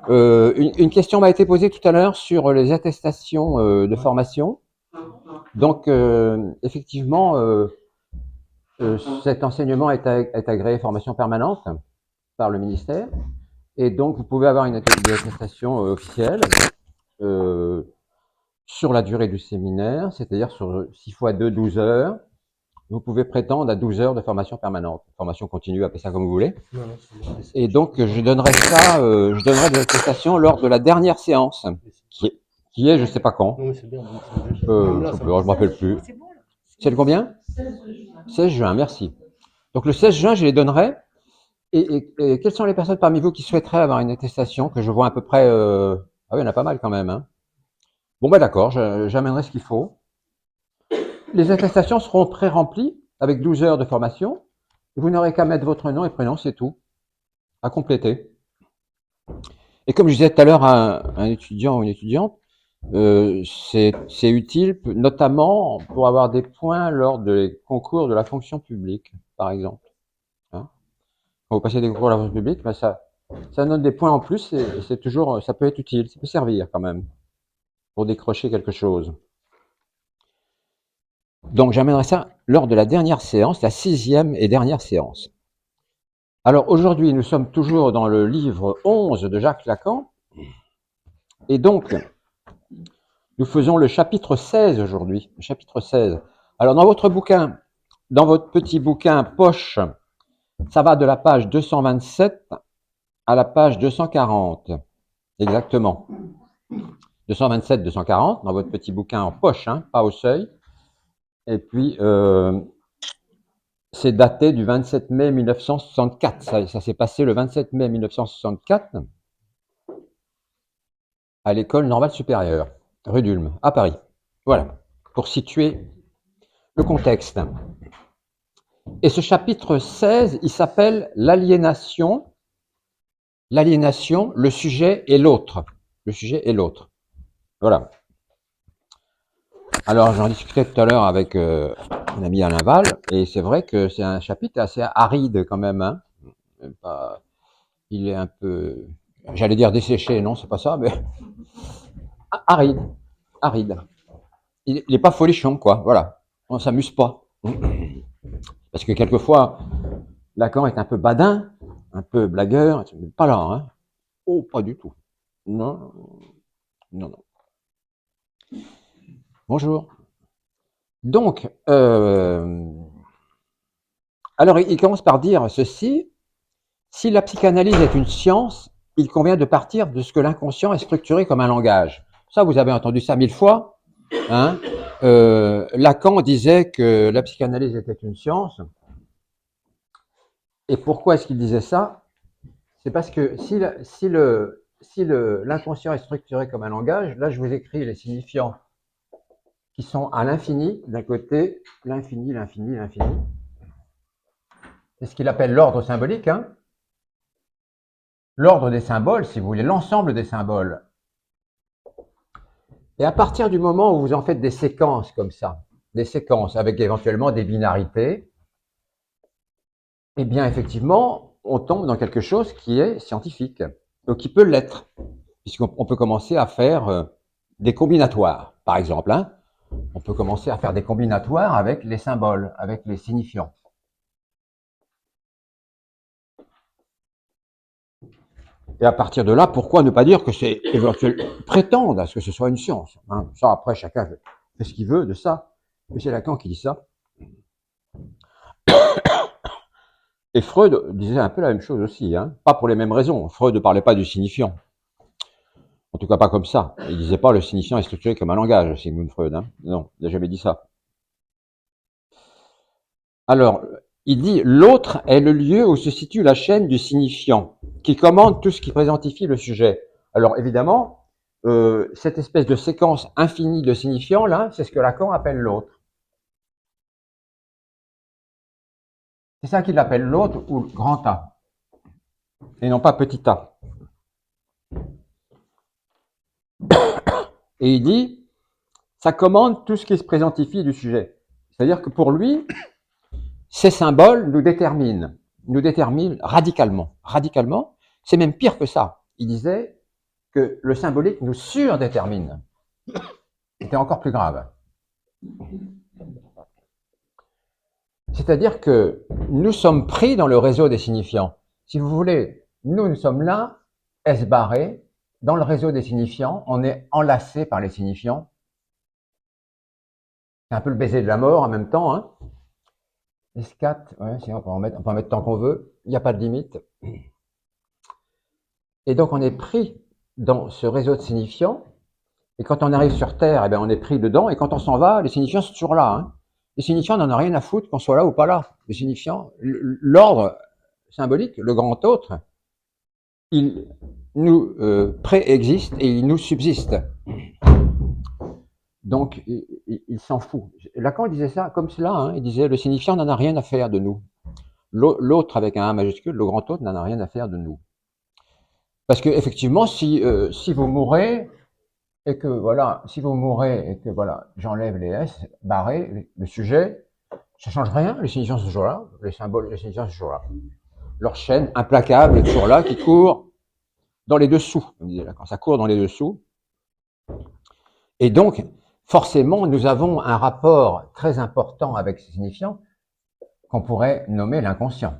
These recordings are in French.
Une question m'a été posée tout à l'heure sur les attestations de formation. Donc, effectivement, cet enseignement est agréé formation permanente par le ministère. Et donc, vous pouvez avoir une attestation officielle euh, sur la durée du séminaire, c'est-à-dire sur 6 fois 2, 12 heures. Vous pouvez prétendre à 12 heures de formation permanente, formation continue, appelez ça comme vous voulez. Et donc, je donnerai des attestations lors de la dernière séance, qui est je sais pas quand. Non, mais c'est bien. Je ne me rappelle plus. C'est le combien? 16 juin, merci. Donc le 16 juin, je les donnerai. Et quelles sont les personnes parmi vous qui souhaiteraient avoir une attestation que je vois à peu près Ah oui, il y en a pas mal quand même. Hein. Bon, ben d'accord, j'amènerai ce qu'il faut. Les attestations seront pré-remplies avec 12 heures de formation. Vous n'aurez qu'à mettre votre nom et prénom, c'est tout, à compléter. Et comme je disais tout à l'heure à un étudiant ou une étudiante, c'est utile notamment pour avoir des points lors des concours de la fonction publique, par exemple. Hein. Quand vous passez des concours de la fonction publique, ben ça donne des points en plus et c'est toujours, ça peut être utile, ça peut servir quand même pour décrocher quelque chose. Donc j'amènerai ça lors de la dernière séance, la 6e et dernière séance. Alors aujourd'hui, nous sommes toujours dans le livre 11 de Jacques Lacan, et donc nous faisons le chapitre 16 aujourd'hui, le chapitre 16. Alors dans votre bouquin, dans votre petit bouquin poche, ça va de la page 227 à la page 240, exactement. 227, 240 dans votre petit bouquin en poche, hein, pas au seuil. Et puis c'est daté du 27 mai 1964. Ça s'est passé le 27 mai 1964 à l'école normale supérieure, rue d'Ulm, à Paris. Voilà, pour situer le contexte. Et ce chapitre 16, il s'appelle l'aliénation. L'aliénation, le sujet et l'autre. Le sujet et l'autre. Voilà. Alors, j'en discutais tout à l'heure avec mon ami Alain Val, et c'est vrai que c'est un chapitre assez aride quand même. Hein. Il est un peu, j'allais dire desséché, non, c'est pas ça, mais aride. Aride. Il n'est pas folichon, quoi. Voilà. On s'amuse pas. Parce que quelquefois, Lacan est un peu badin, un peu blagueur. Pas là, hein. Oh, pas du tout. Non, non, non. Bonjour. Donc, alors il commence par dire ceci. Si la psychanalyse est une science, il convient de partir de ce que l'inconscient est structuré comme un langage. Ça, vous avez entendu ça 1000 fois. Hein. Lacan disait que la psychanalyse était une science. Et pourquoi est-ce qu'il disait ça? C'est parce que si l'inconscient est structuré comme un langage, là je vous écris les signifiants qui sont à l'infini, d'un côté, l'infini, l'infini, l'infini. C'est ce qu'il appelle l'ordre symbolique. Hein. L'ordre des symboles, si vous voulez, l'ensemble des symboles. Et à partir du moment où vous en faites des séquences comme ça, des séquences avec éventuellement des binarités, eh bien effectivement, on tombe dans quelque chose qui est scientifique, donc qui peut l'être, puisqu'on peut commencer à faire des combinatoires, par exemple. Hein. On peut commencer à faire des combinatoires avec les symboles, avec les signifiants. Et à partir de là, pourquoi ne pas dire que c'est éventuellement prétendre à ce que ce soit une science. Hein. Ça, après, chacun fait ce qu'il veut de ça. Mais c'est Lacan qui dit ça. Et Freud disait un peu la même chose aussi. Hein. Pas pour les mêmes raisons. Freud ne parlait pas du signifiant. En tout cas, pas comme ça. Il disait pas le signifiant est structuré comme un langage, Sigmund Freud. Hein. Non, il n'a jamais dit ça. Alors, il dit l'autre est le lieu où se situe la chaîne du signifiant, qui commande tout ce qui présentifie le sujet. Alors, évidemment, cette espèce de séquence infinie de signifiants, là, c'est ce que Lacan appelle l'autre. C'est ça qu'il appelle l'autre ou le grand A, et non pas petit a. Et il dit, ça commande tout ce qui se présentifie du sujet. C'est-à-dire que pour lui, ces symboles nous déterminent radicalement. Radicalement, c'est même pire que ça. Il disait, que le symbolique nous surdétermine. C'était encore plus grave. C'est-à-dire que nous sommes pris dans le réseau des signifiants. Si vous voulez, nous sommes là, S barré, dans le réseau des signifiants, on est enlacé par les signifiants. C'est un peu le baiser de la mort en même temps. Hein. S4, ouais, on peut en mettre tant qu'on veut, il n'y a pas de limite. Et donc on est pris dans ce réseau de signifiants, et quand on arrive sur Terre, eh bien, on est pris dedans, et quand on s'en va, les signifiants sont toujours là. Hein. Les signifiants n'en ont rien à foutre qu'on soit là ou pas là. Les signifiants, l'ordre symbolique, le grand autre, il nous préexiste et il nous subsiste. Donc, il s'en fout. Lacan disait ça comme cela, hein, il disait, le signifiant n'en a rien à faire de nous. L'autre avec un A majuscule, le grand autre, n'en a rien à faire de nous. Parce que effectivement, si vous mourrez, et que voilà, si vous mourrez, et que voilà, j'enlève les S, barré, le sujet, ça change rien, les signifiants sont toujours là, les symboles, les signifiants sont toujours là. Leur chaîne implacable est toujours là, qui court dans les dessous, comme disait Lacan, ça court dans les dessous. Et donc, forcément, nous avons un rapport très important avec ces signifiants qu'on pourrait nommer l'inconscient.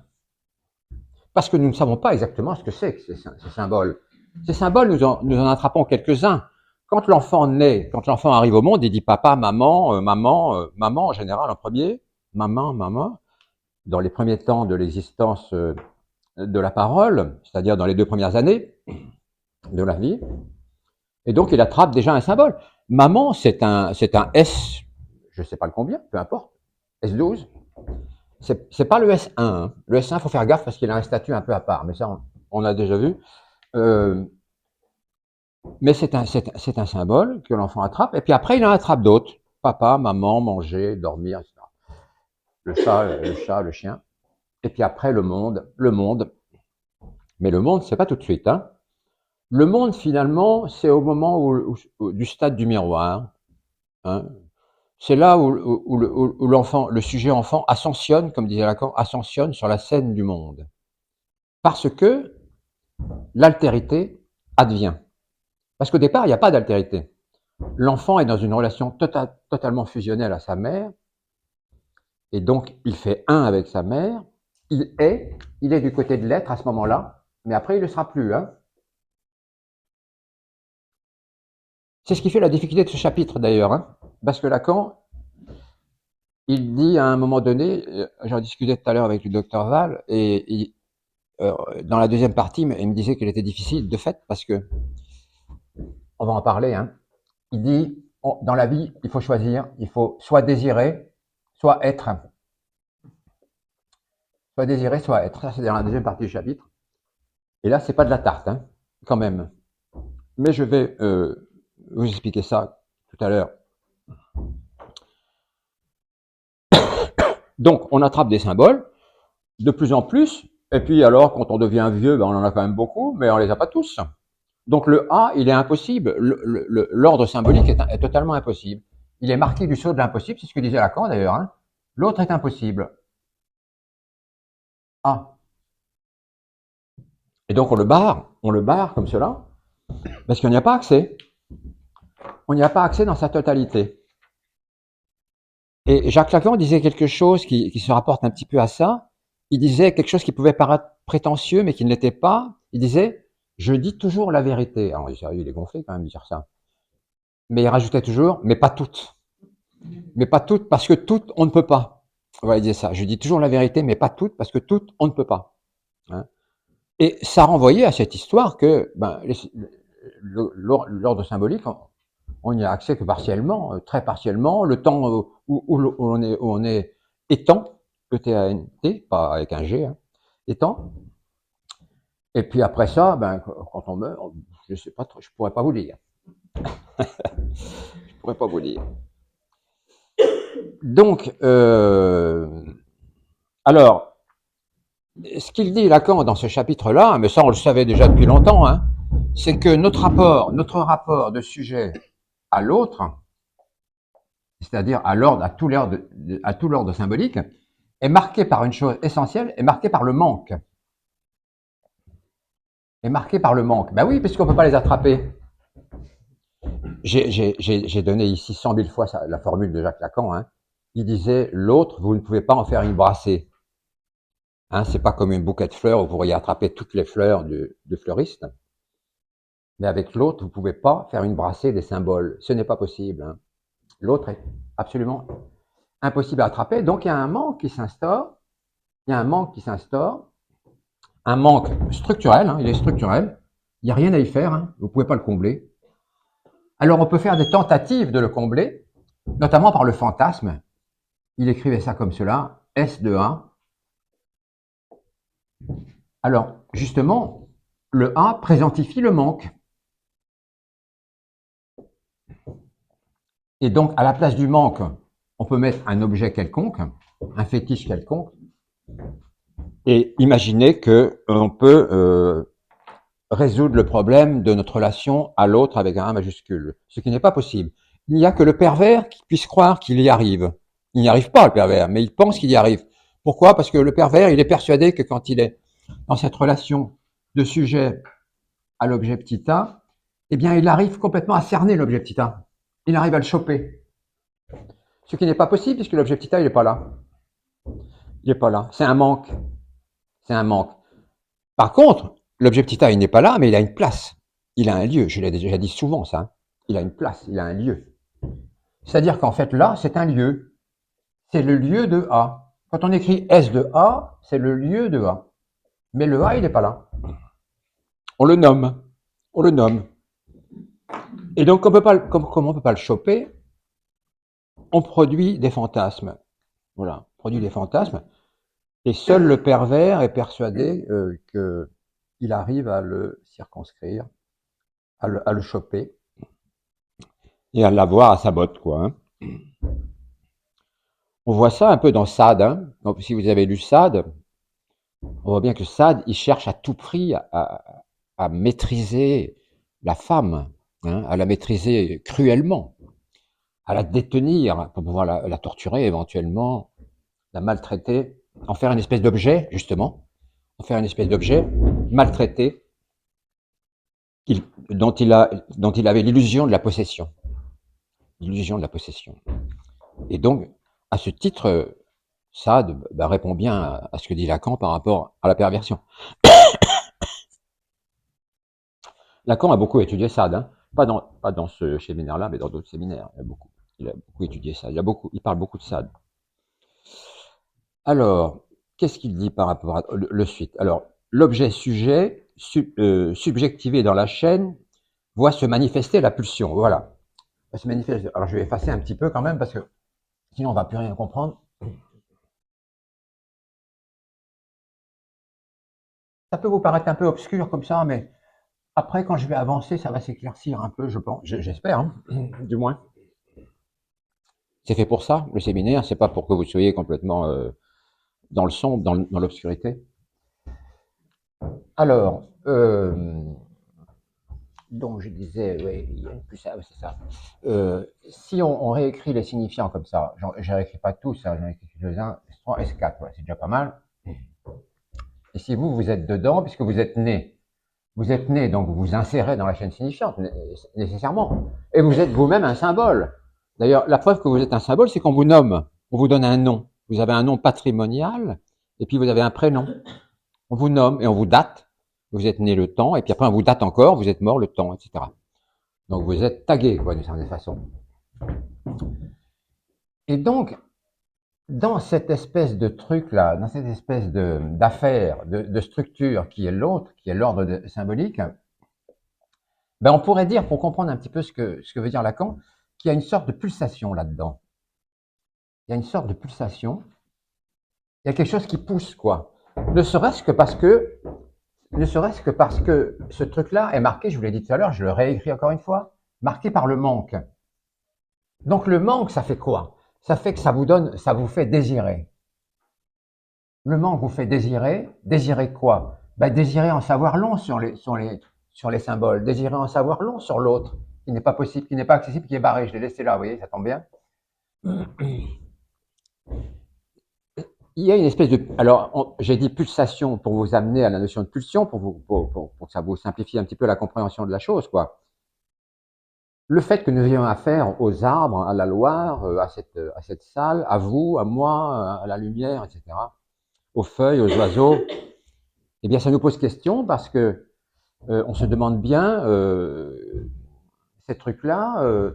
Parce que nous ne savons pas exactement ce que c'est que ces symboles. Ces symboles, nous en attrapons quelques-uns. Quand l'enfant naît, quand l'enfant arrive au monde, il dit papa, maman, maman en général en premier, maman, dans les premiers temps de l'existence de la parole, c'est-à-dire dans les 2 premières années de la vie. Et donc, il attrape déjà un symbole. Maman, c'est un S, je ne sais pas le combien, peu importe, S12. C'est pas le S1. Hein. Le S1, il faut faire gaffe parce qu'il a un statut un peu à part, mais ça, on a déjà vu. Mais c'est un symbole que l'enfant attrape, et puis après, il en attrape d'autres. Papa, maman, manger, dormir, etc. Le chat, le chien. Et puis après, le monde. Mais le monde, c'est pas tout de suite. Hein. Le monde, finalement, c'est au moment du stade du miroir. Hein. C'est là où l'enfant, le sujet enfant ascensionne, comme disait Lacan, ascensionne sur la scène du monde. Parce que l'altérité advient. Parce qu'au départ, il n'y a pas d'altérité. L'enfant est dans une relation totalement fusionnelle à sa mère, et donc il fait un avec sa mère, il est du côté de l'être à ce moment-là, mais après il ne le sera plus. Hein. C'est ce qui fait la difficulté de ce chapitre d'ailleurs, hein, parce que Lacan, il dit à un moment donné, j'en discutais tout à l'heure avec le docteur Val, et dans la deuxième partie, il me disait qu'elle était difficile de fait, parce que, on va en parler, hein, il dit, dans la vie, il faut choisir, il faut soit désirer, soit être. Soit désirer, soit être. Ça, c'est dans la deuxième partie du chapitre. Et là, c'est pas de la tarte, hein, quand même. Mais je vais vous expliquer ça tout à l'heure. Donc, on attrape des symboles, de plus en plus, et puis alors, quand on devient vieux, ben, on en a quand même beaucoup, mais on les a pas tous. Donc le A, il est impossible. L'ordre symbolique est totalement impossible. Il est marqué du sceau de l'impossible, c'est ce que disait Lacan d'ailleurs. Hein. L'autre est impossible. A. Et donc on le barre comme cela, parce qu'on n'y a pas accès. On n'y a pas accès dans sa totalité. Et Jacques Lacan disait quelque chose qui se rapporte un petit peu à ça. Il disait quelque chose qui pouvait paraître prétentieux, mais qui ne l'était pas. Il disait, je dis toujours la vérité. Alors, il est gonflé quand même de dire ça. Mais il rajoutait toujours, mais pas toutes. Mais pas toutes, parce que toutes, on ne peut pas. Voilà, il disait ça. Je dis toujours la vérité, mais pas toutes, parce que toutes, on ne peut pas. Hein. Et ça renvoyait à cette histoire que ben, l'ordre symbolique, on n'y a accès que partiellement, très partiellement. Le temps où on est étant, E-T-A-N-T, pas avec un G, hein, étant. Et puis après ça, ben, quand on meurt, je sais pas trop, je pourrais pas vous dire. Je pourrais pas vous dire. Donc, alors, ce qu'il dit Lacan dans ce chapitre-là, mais ça on le savait déjà depuis longtemps, hein, c'est que notre rapport de sujet à l'autre, c'est-à-dire à tout l'ordre symbolique, est marqué par une chose essentielle, est marqué par le manque. est marqué par le manque. Ben oui, puisqu'on ne peut pas les attraper. J'ai donné ici 100 000 fois la formule de Jacques Lacan. Hein. Il disait, l'autre, vous ne pouvez pas en faire une brassée. Hein, c'est pas comme une bouquet de fleurs où vous pourriez attraper toutes les fleurs de fleuriste. Mais avec l'autre, vous ne pouvez pas faire une brassée des symboles. Ce n'est pas possible. Hein. L'autre est absolument impossible à attraper. Donc il y a un manque qui s'instaure. Il y a un manque qui s'instaure. Un manque structurel. Hein, il est structurel. Il n'y a rien à y faire. Hein, vous ne pouvez pas le combler. Alors on peut faire des tentatives de le combler, notamment par le fantasme. Il écrivait ça comme cela, S de A. Alors, justement, le A présentifie le manque. Et donc, à la place du manque, on peut mettre un objet quelconque, un fétiche quelconque, et imaginer qu'on peut résoudre le problème de notre relation à l'autre avec un A majuscule, ce qui n'est pas possible. Il n'y a que le pervers qui puisse croire qu'il y arrive. Il n'y arrive pas, le pervers, mais il pense qu'il y arrive. Pourquoi? Parce que le pervers, il est persuadé que quand il est dans cette relation de sujet à l'objet petit a, eh bien, il arrive complètement à cerner l'objet petit a. Il arrive à le choper. Ce qui n'est pas possible puisque l'objet petit a, il n'est pas là. Il n'est pas là. C'est un manque. C'est un manque. Par contre, l'objet petit a, il n'est pas là, mais il a une place. Il a un lieu. Je l'ai déjà dit souvent, ça. Hein. Il a une place, il a un lieu. C'est-à-dire qu'en fait, là, c'est un lieu. C'est le lieu de A. Quand on écrit S de A, c'est le lieu de A. Mais le A, il n'est pas là. On le nomme. On le nomme. Et donc, comme on ne peut pas le choper, on produit des fantasmes. Voilà, on produit des fantasmes. Et seul le pervers est persuadé qu'il arrive à le circonscrire, à le choper et à l'avoir à sa botte, quoi. Hein. On voit ça un peu dans Sade. Hein. Donc, si vous avez lu Sade, on voit bien que Sade, il cherche à tout prix à maîtriser la femme, hein, à la maîtriser cruellement, à la détenir pour pouvoir la torturer éventuellement, la maltraiter, en faire une espèce d'objet, justement, en faire une espèce d'objet maltraité dont il avait l'illusion de la possession. L'illusion de la possession. Et donc, à ce titre, Sade répond bien à ce que dit Lacan par rapport à la perversion. Lacan a beaucoup étudié Sade, hein. Pas dans ce séminaire-là, mais dans d'autres séminaires. Il a beaucoup étudié Sade. Il parle beaucoup de Sade. Alors, qu'est-ce qu'il dit par rapport à le suite? Alors, l'objet sujet, subjectivé dans la chaîne, voit se manifester la pulsion. Voilà. Se manifester. Alors, je vais effacer un petit peu quand même parce que sinon on va plus rien comprendre. Ça peut vous paraître un peu obscur comme ça, mais après, quand je vais avancer, ça va s'éclaircir un peu, je pense. J'espère, hein, du moins. C'est fait pour ça, le séminaire. C'est pas pour que vous soyez complètement dans le sombre, dans l'obscurité. Alors, donc je disais, oui, il y a une plus ça, c'est ça. Si on réécrit les signifiants comme ça, je ne réécris pas tous, hein, j'en écris quelques-uns, S3, S4, ouais, c'est déjà pas mal. Et si vous êtes dedans, puisque vous êtes né, donc vous vous insérez dans la chaîne signifiante, nécessairement. Et vous êtes vous-même un symbole. D'ailleurs, la preuve que vous êtes un symbole, c'est qu'on vous nomme, on vous donne un nom. Vous avez un nom patrimonial, et puis vous avez un prénom. On vous nomme et on vous date. Vous êtes né le temps, et puis après on vous date encore, vous êtes mort le temps, etc. Donc vous êtes tagué, quoi, d'une certaine façon. Et donc, dans cette espèce de truc-là, dans cette espèce d'affaire, de structure qui est l'autre, qui est l'ordre symbolique, ben on pourrait dire, pour comprendre un petit peu ce que veut dire Lacan, qu'il y a une sorte de pulsation là-dedans. Il y a une sorte de pulsation. Il y a quelque chose qui pousse, quoi. Ne serait-ce que parce que ce truc-là est marqué, je vous l'ai dit tout à l'heure, je le réécris encore une fois, marqué par le manque. Donc le manque, ça fait quoi? Ça fait que ça vous fait désirer. Le manque vous fait désirer. Désirer quoi? Ben, désirer en savoir long sur les symboles. Désirer en savoir long sur l'autre, qui n'est pas possible, qui n'est pas accessible, qui est barré. Je l'ai laissé là, vous voyez, ça tombe bien. il y a une espèce de... Alors, j'ai dit pulsation pour vous amener à la notion de pulsion, pour que ça vous simplifie un petit peu la compréhension de la chose, quoi. Le fait que nous ayons affaire aux arbres, à la Loire, à cette salle, à vous, à moi, à la lumière, etc., aux feuilles, aux oiseaux, eh bien, ça nous pose question parce que on se demande bien ces trucs-là.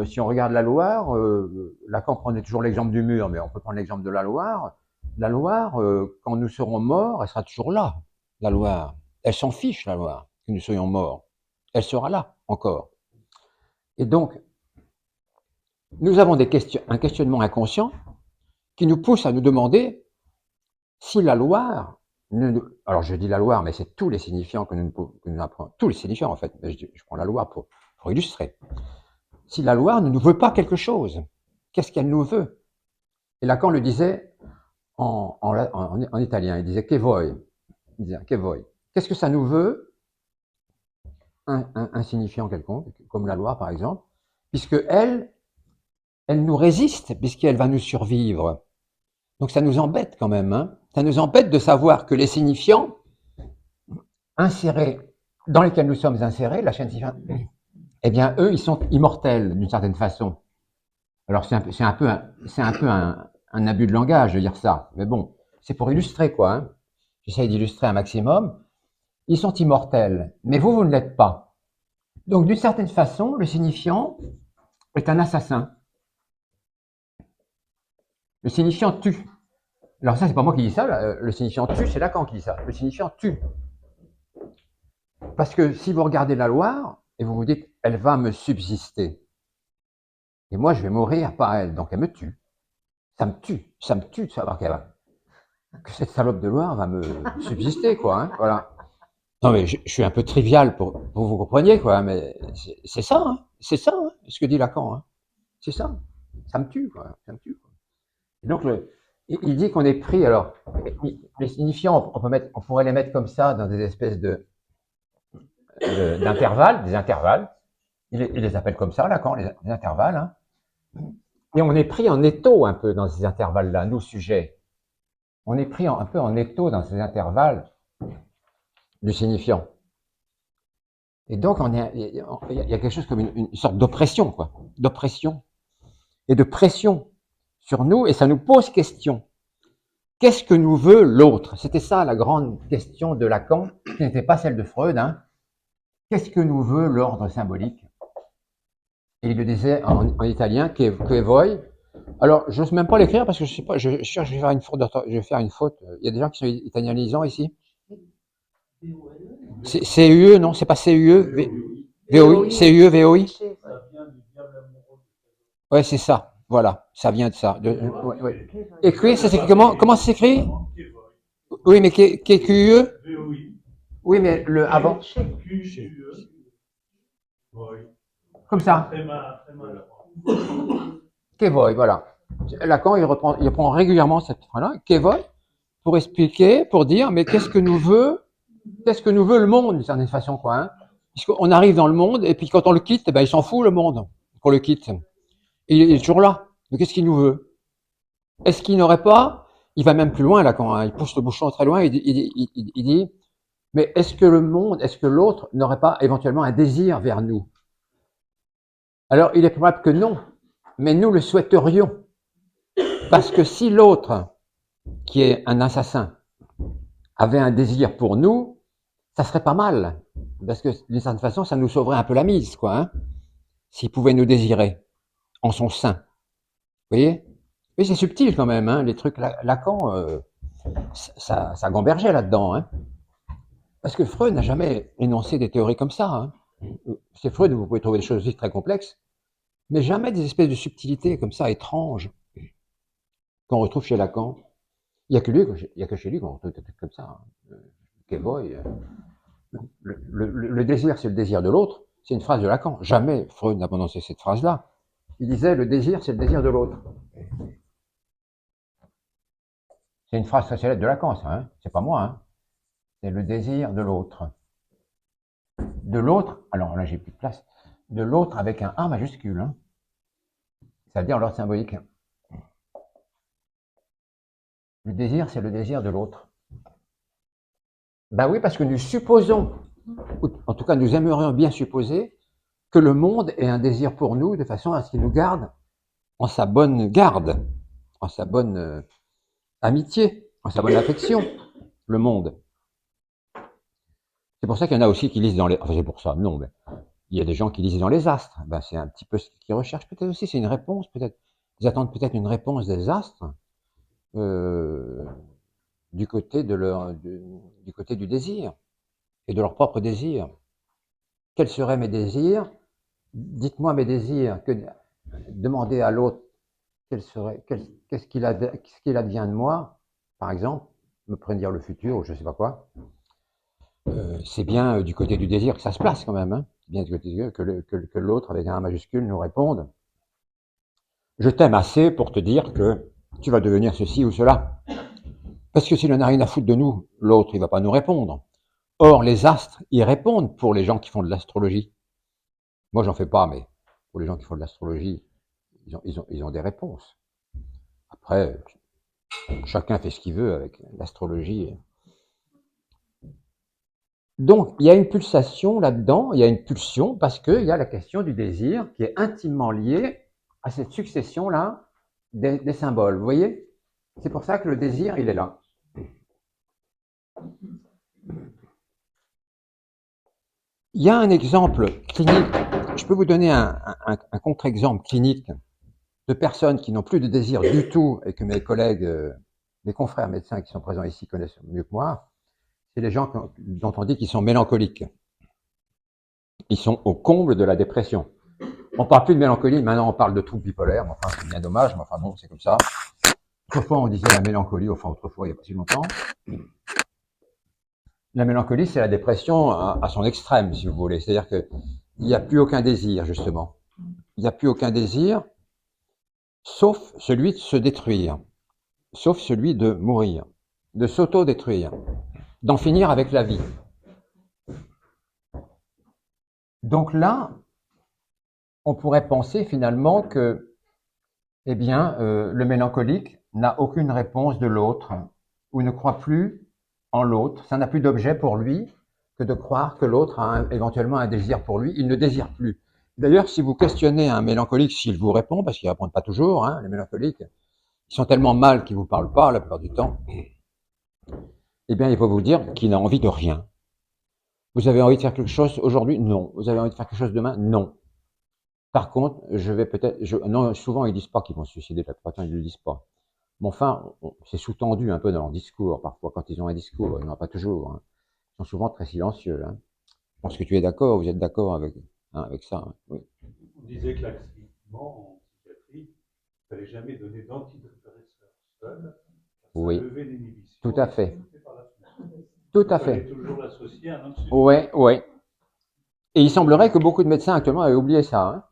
Si on regarde la Loire, Lacan prenait toujours l'exemple du mur, mais on peut prendre l'exemple de la Loire. La Loire, quand nous serons morts, elle sera toujours là, la Loire. Elle s'en fiche, la Loire, que nous soyons morts. Elle sera là, encore. Et donc, nous avons un questionnement inconscient qui nous pousse à nous demander si la Loire, alors je dis la Loire, mais c'est tous les signifiants que nous apprenons, tous les signifiants en fait, mais je prends la Loire pour illustrer. Si la Loire ne nous veut pas quelque chose, qu'est-ce qu'elle nous veut? Et Lacan le disait en italien, il disait che vuoi, il disait che vuoi. Qu'est-ce que ça nous veut? Un signifiant quelconque, comme la Loire par exemple, puisque elle nous résiste, puisqu'elle va nous survivre. Donc ça nous embête quand même, hein. Ça nous embête de savoir que les signifiants insérés, dans lesquels nous sommes insérés, la chaîne signifiante, eh bien eux, ils sont immortels d'une certaine façon. Alors c'est un peu un abus de langage de dire ça, mais bon, c'est pour illustrer quoi, hein. J'essaye d'illustrer un maximum. Ils sont immortels, mais vous ne l'êtes pas. Donc d'une certaine façon, le signifiant est un assassin. Le signifiant tue. Alors ça, c'est pas moi qui dis ça, le signifiant tue, c'est Lacan qui dit ça. Le signifiant tue. Parce que si vous regardez la Loire, et vous vous dites, elle va me subsister. Et moi, je vais mourir par elle, donc elle me tue. Ça me tue de savoir que cette salope de Loire va me subsister, quoi, hein, voilà. Non, mais je suis un peu trivial pour que vous compreniez, quoi, mais c'est ça, hein, ce que dit Lacan, hein. C'est ça. Ça me tue, quoi, ça me tue, quoi. Et donc, il dit qu'on est pris, alors, les signifiants, on pourrait les mettre comme ça dans des espèces d'intervalles, des intervalles. Il les appelle comme ça, Lacan, les intervalles, hein. Et on est pris en étau un peu dans ces intervalles-là, nous, sujets. On est pris un peu en étau dans ces intervalles du signifiant. Et donc, il y a quelque chose comme une sorte d'oppression, quoi. D'oppression et de pression sur nous, et ça nous pose question. Qu'est-ce que nous veut l'autre? C'était ça la grande question de Lacan, qui n'était pas celle de Freud, hein. Qu'est-ce que nous veut l'ordre symbolique? Et il le disait en italien, che vuoi. Alors, j'ose même pas l'écrire parce que je sais pas, je vais faire une faute. Je vais faire une faute. Il y a des gens qui sont italianisants ici. C'est CUE, non? C'est pas CUE? VOI? CUE, VOI? Ouais, c'est ça. Voilà, ça vient de ça. Ouais, ouais. Écrit, ça s'écrit comment? Comment ça s'écrit? Oui, mais QE? Oui, mais le avant. Comme ça. Kevoy, voilà. Lacan, il reprend régulièrement cette phrase-là, Kevoy, pour expliquer, pour dire, mais qu'est-ce que nous veut le monde, d'une certaine façon, quoi, hein? Puisqu'on arrive dans le monde, et puis quand on le quitte, eh ben, il s'en fout, le monde, qu'on le quitte. Et il est toujours là. Donc, qu'est-ce qu'il nous veut? Est-ce qu'il n'aurait pas, il va même plus loin, Lacan, hein, il pousse le bouchon très loin, il dit, mais est-ce que le monde, est-ce que l'autre n'aurait pas éventuellement un désir vers nous? Alors, il est probable que non, mais nous le souhaiterions. Parce que si l'autre, qui est un assassin, avait un désir pour nous, ça serait pas mal. Parce que d'une certaine façon, ça nous sauverait un peu la mise, quoi, hein, s'il pouvait nous désirer en son sein. Vous voyez? Oui, c'est subtil quand même, hein, les trucs Lacan, ça gambergeait là-dedans, hein. Parce que Freud n'a jamais énoncé des théories comme ça, hein. C'est Freud où vous pouvez trouver des choses aussi très complexes, mais jamais des espèces de subtilités comme ça étranges qu'on retrouve chez Lacan. Il n'y a que lui, il y a que chez lui qu'on retrouve des trucs comme ça, hein. Kevoy, le désir, c'est le désir de l'autre. C'est une phrase de Lacan. Jamais Freud n'a prononcé cette phrase-là. Il disait le désir, c'est le désir de l'autre. C'est une phrase très célèbre de Lacan, ça, hein. C'est pas moi, hein. C'est le désir de l'autre. De l'autre, alors là j'ai plus de place, de l'autre avec un A majuscule, hein. C'est-à-dire l'ordre symbolique. Le désir, c'est le désir de l'autre. Ben oui, parce que nous supposons, ou en tout cas nous aimerions bien supposer, que le monde ait un désir pour nous de façon à ce qu'il nous garde en sa bonne garde, en sa bonne amitié, en sa bonne affection, le monde. C'est pour ça qu'il y en a aussi qui lisent dans les... Enfin, c'est pour ça, non, mais il y a des gens qui lisent dans les astres. Ben, c'est un petit peu ce qu'ils recherchent peut-être aussi, c'est une réponse peut-être. Ils attendent peut-être une réponse des astres du côté du côté du désir et de leur propre désir. Quels seraient mes désirs? Dites-moi mes désirs. Demandez à l'autre qu'est-ce qu'il advient de moi, par exemple, me prédire le futur ou je sais pas quoi. C'est bien du côté du désir que ça se place quand même. Hein. C'est bien du côté du désir que l'autre, avec un majuscule, nous réponde. Je t'aime assez pour te dire que tu vas devenir ceci ou cela. Parce que s'il n'en a rien à foutre de nous, l'autre, il va pas nous répondre. Or, les astres, ils répondent pour les gens qui font de l'astrologie. Moi, j'en fais pas, mais pour les gens qui font de l'astrologie, ils ont des réponses. Après, chacun fait ce qu'il veut avec l'astrologie. Donc, il y a une pulsation là-dedans, il y a une pulsion parce qu'il y a la question du désir qui est intimement liée à cette succession-là des symboles. Vous voyez? C'est pour ça que le désir, il est là. Il y a un exemple clinique. Je peux vous donner un contre-exemple clinique de personnes qui n'ont plus de désir du tout et que mes collègues, mes confrères médecins qui sont présents ici connaissent mieux que moi. C'est les gens dont on dit qu'ils sont mélancoliques. Ils sont au comble de la dépression. On parle plus de mélancolie, maintenant on parle de trouble bipolaire. Enfin, c'est bien dommage, mais enfin bon, c'est comme ça. Autrefois, on disait la mélancolie, enfin autrefois, il n'y a pas si longtemps. La mélancolie, c'est la dépression à son extrême, si vous voulez. C'est-à-dire qu'il n'y a plus aucun désir, justement. Il n'y a plus aucun désir, sauf celui de se détruire, sauf celui de mourir, de s'auto-détruire, d'en finir avec la vie. Donc là, on pourrait penser finalement que, eh bien, le mélancolique n'a aucune réponse de l'autre, ou ne croit plus en l'autre. Ça n'a plus d'objet pour lui que de croire que l'autre a éventuellement un désir pour lui. Il ne désire plus. D'ailleurs, si vous questionnez un mélancolique, s'il vous répond, parce qu'ils ne répondent pas toujours, hein, les mélancoliques, ils sont tellement mal qu'ils ne vous parlent pas la plupart du temps, eh bien, il va vous dire qu'il n'a envie de rien. Vous avez envie de faire quelque chose aujourd'hui? Non. Vous avez envie de faire quelque chose demain? Non. Par contre, je vais peut-être... Non, souvent, ils disent pas qu'ils vont se suicider, la plupart du temps, ils ne le disent pas. Mais enfin, c'est sous-tendu un peu dans leur discours, parfois, quand ils ont un discours, ils n'en ont pas toujours. Hein. Ils sont souvent très silencieux. Hein. Je pense que tu es d'accord, vous êtes d'accord avec ça. Hein. Oui. On disait classiquement en psychiatrie, il ne fallait jamais donner d'antidépresseurs seuls, Oui, ça levait l'inhibition. tout à fait. Tout à fait. Il fallait toujours l'associer à un anxiolytique. Oui, oui. Et il semblerait que beaucoup de médecins actuellement avaient oublié ça. Hein.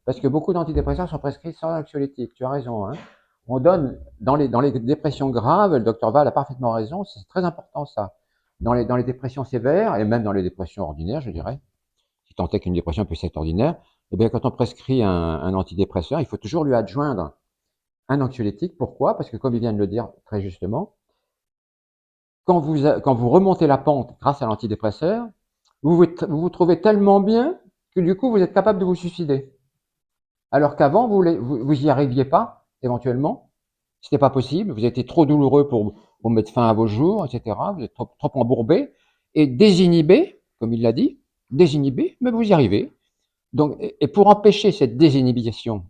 Parce que beaucoup d'antidépresseurs sont prescrits sans anxiolytique. Tu as raison. Hein. On donne, dans les dépressions graves, le docteur Val a parfaitement raison, c'est très important ça. Dans les dépressions sévères, et même dans les dépressions ordinaires, je dirais, si tant est qu'une dépression puisse être ordinaire, eh bien, quand on prescrit un antidépresseur, il faut toujours lui adjoindre un anxiolytique. Pourquoi? Parce que, comme il vient de le dire très justement, quand vous remontez la pente grâce à l'antidépresseur, vous trouvez tellement bien que du coup, vous êtes capable de vous suicider. Alors qu'avant, vous y arriviez pas, éventuellement. C'était pas possible. Vous étiez trop douloureux pour mettre fin à vos jours, etc. Vous êtes trop embourbé et désinhibé, comme il l'a dit, désinhibé, mais vous y arrivez. Donc, et pour empêcher cette désinhibition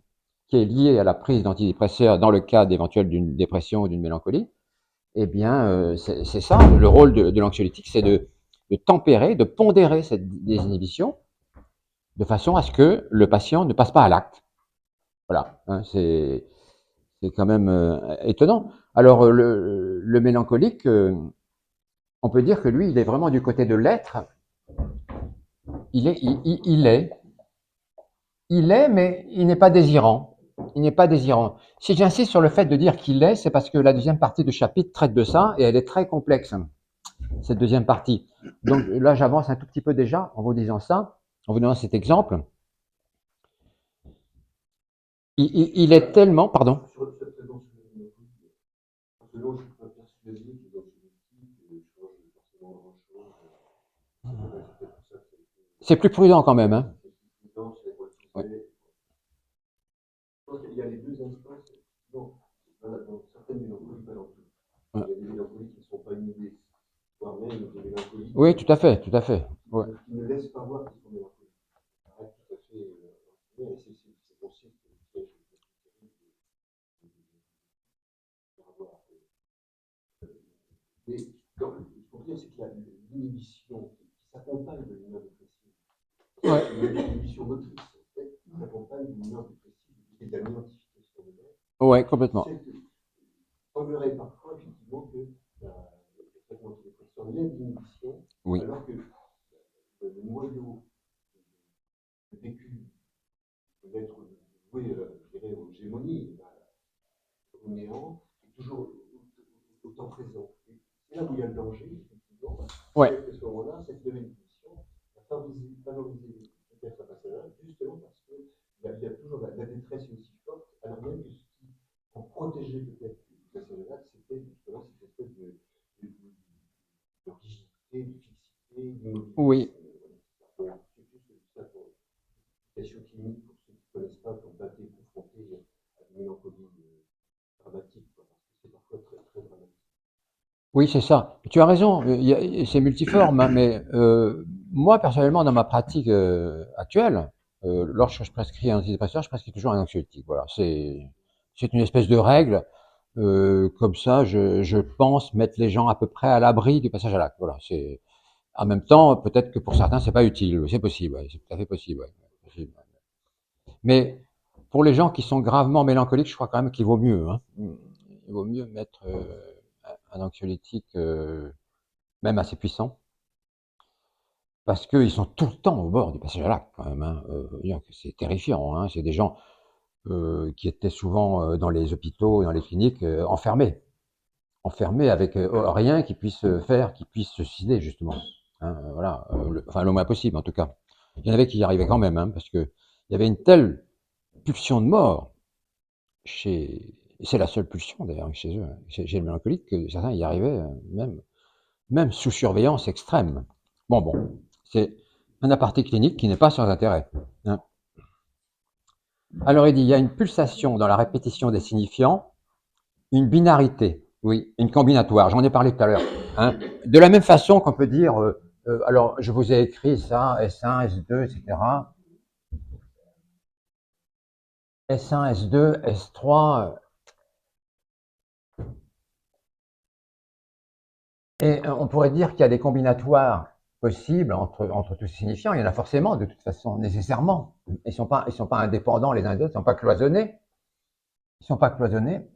qui est liée à la prise d'antidépresseurs dans le cas d'éventuelle d'une dépression ou d'une mélancolie, eh bien, c'est ça, le rôle de l'anxiolytique, c'est de tempérer, de pondérer cette désinhibition de façon à ce que le patient ne passe pas à l'acte. Voilà, hein, c'est quand même étonnant. Alors, le mélancolique, on peut dire que lui, il est vraiment du côté de l'être. Il est, mais il n'est pas désirant. Il n'est pas désirant. Si j'insiste sur le fait de dire qu'il est, c'est parce que la deuxième partie du chapitre traite de ça et elle est très complexe, cette deuxième partie. Donc là, j'avance un tout petit peu déjà en vous disant ça, en vous donnant cet exemple. Il est tellement, pardon. selon je suis pas persuadé qu'ils ont celui-ci, que change forcément grand-chose. C'est peut-être pour ça que C'est plus prudent quand même, hein. c'est plus prudent, c'est Ouais. relatisé. Je pense qu'il y a les deux instances, effectivement, dans certaines mélancolies, pas dans toutes. Il y a des mélancolies qui ne sont pas inhibées, voire même des mélancolies Oui, tout à fait, tout à fait. Ouais. qui ne laissent pas voir qu'ils sont mélancoliques. Arrête tout à fait. Et c'est pour ça que le piège le plus terrible de avoir. Mais ce qu'il faut dire, c'est que l'inhibition qui s'accompagne de l'humeur dépressive, l'inhibition motrice, en fait, qui s'accompagne d'une humeur dépressive et de la myotification de l'air, Ouais, complètement. semblerait parfois, effectivement, que le traitement antidépresseur lève l'inhibition, Oui. alors que le noyau de vécu peut être voué, je dirais, aux gémonies, au néant, est toujours autant présent. Et c'est là où il y a le danger, effectivement. Ouais. C'est à ce moment-là, cette levée d'inhibition va favoriser peut-être la personnage, justement parce qu'il y a toujours la détresse est aussi forte, alors même que ce qui, pour protéger peut-être le personnage, c'était justement cette espèce de rigidité, de fixité, d'immobilité. Oui. Voilà. C'est juste ça pour l'explication clinique pour ceux qui ne connaissent pas, qui n'ont pas été confrontés à une mélancolie dramatique, parce que c'est parfois très, très dramatique. Oui, c'est ça. Tu as raison, c'est multiforme, hein, mais moi, personnellement, dans ma pratique actuelle, lorsque je prescris un antidépresseur, je prescris toujours un anxiolytique. Voilà, c'est une espèce de règle. Comme ça, je pense mettre les gens à peu près à l'abri du passage à l'acte. Voilà, c'est en même temps, peut-être que pour certains, c'est pas utile. C'est possible, ouais, c'est tout à fait possible. Ouais, possible. Mais pour les gens qui sont gravement mélancoliques, je crois quand même qu'il vaut mieux. Hein. Il vaut mieux mettre un anxiolytique, même assez puissant, parce qu'ils sont tout le temps au bord du passage à l'acte quand même. Hein. C'est terrifiant. Hein. C'est des gens qui étaient souvent dans les hôpitaux, dans les cliniques, enfermés avec rien qui puisse faire, qui puisse se suicider justement. Hein, voilà, enfin le moins possible en tout cas. Il y en avait qui y arrivaient quand même, hein, parce que il y avait une telle pulsion de mort chez, c'est la seule pulsion d'ailleurs chez eux, chez le mélancolique, que certains y arrivaient même sous surveillance extrême. Bon, c'est un aparté clinique qui n'est pas sans intérêt. Hein. Alors il dit, il y a une pulsation dans la répétition des signifiants, une binarité, oui, une combinatoire, j'en ai parlé tout à l'heure. Hein. De la même façon qu'on peut dire, alors je vous ai écrit ça, S1, S2, etc. S1, S2, S3, et on pourrait dire qu'il y a des combinatoires possibles entre tous ces signifiants. Il y en a forcément, de toute façon, nécessairement. Ils sont pas indépendants les uns des autres, ils sont pas cloisonnés. Ils sont pas cloisonnés.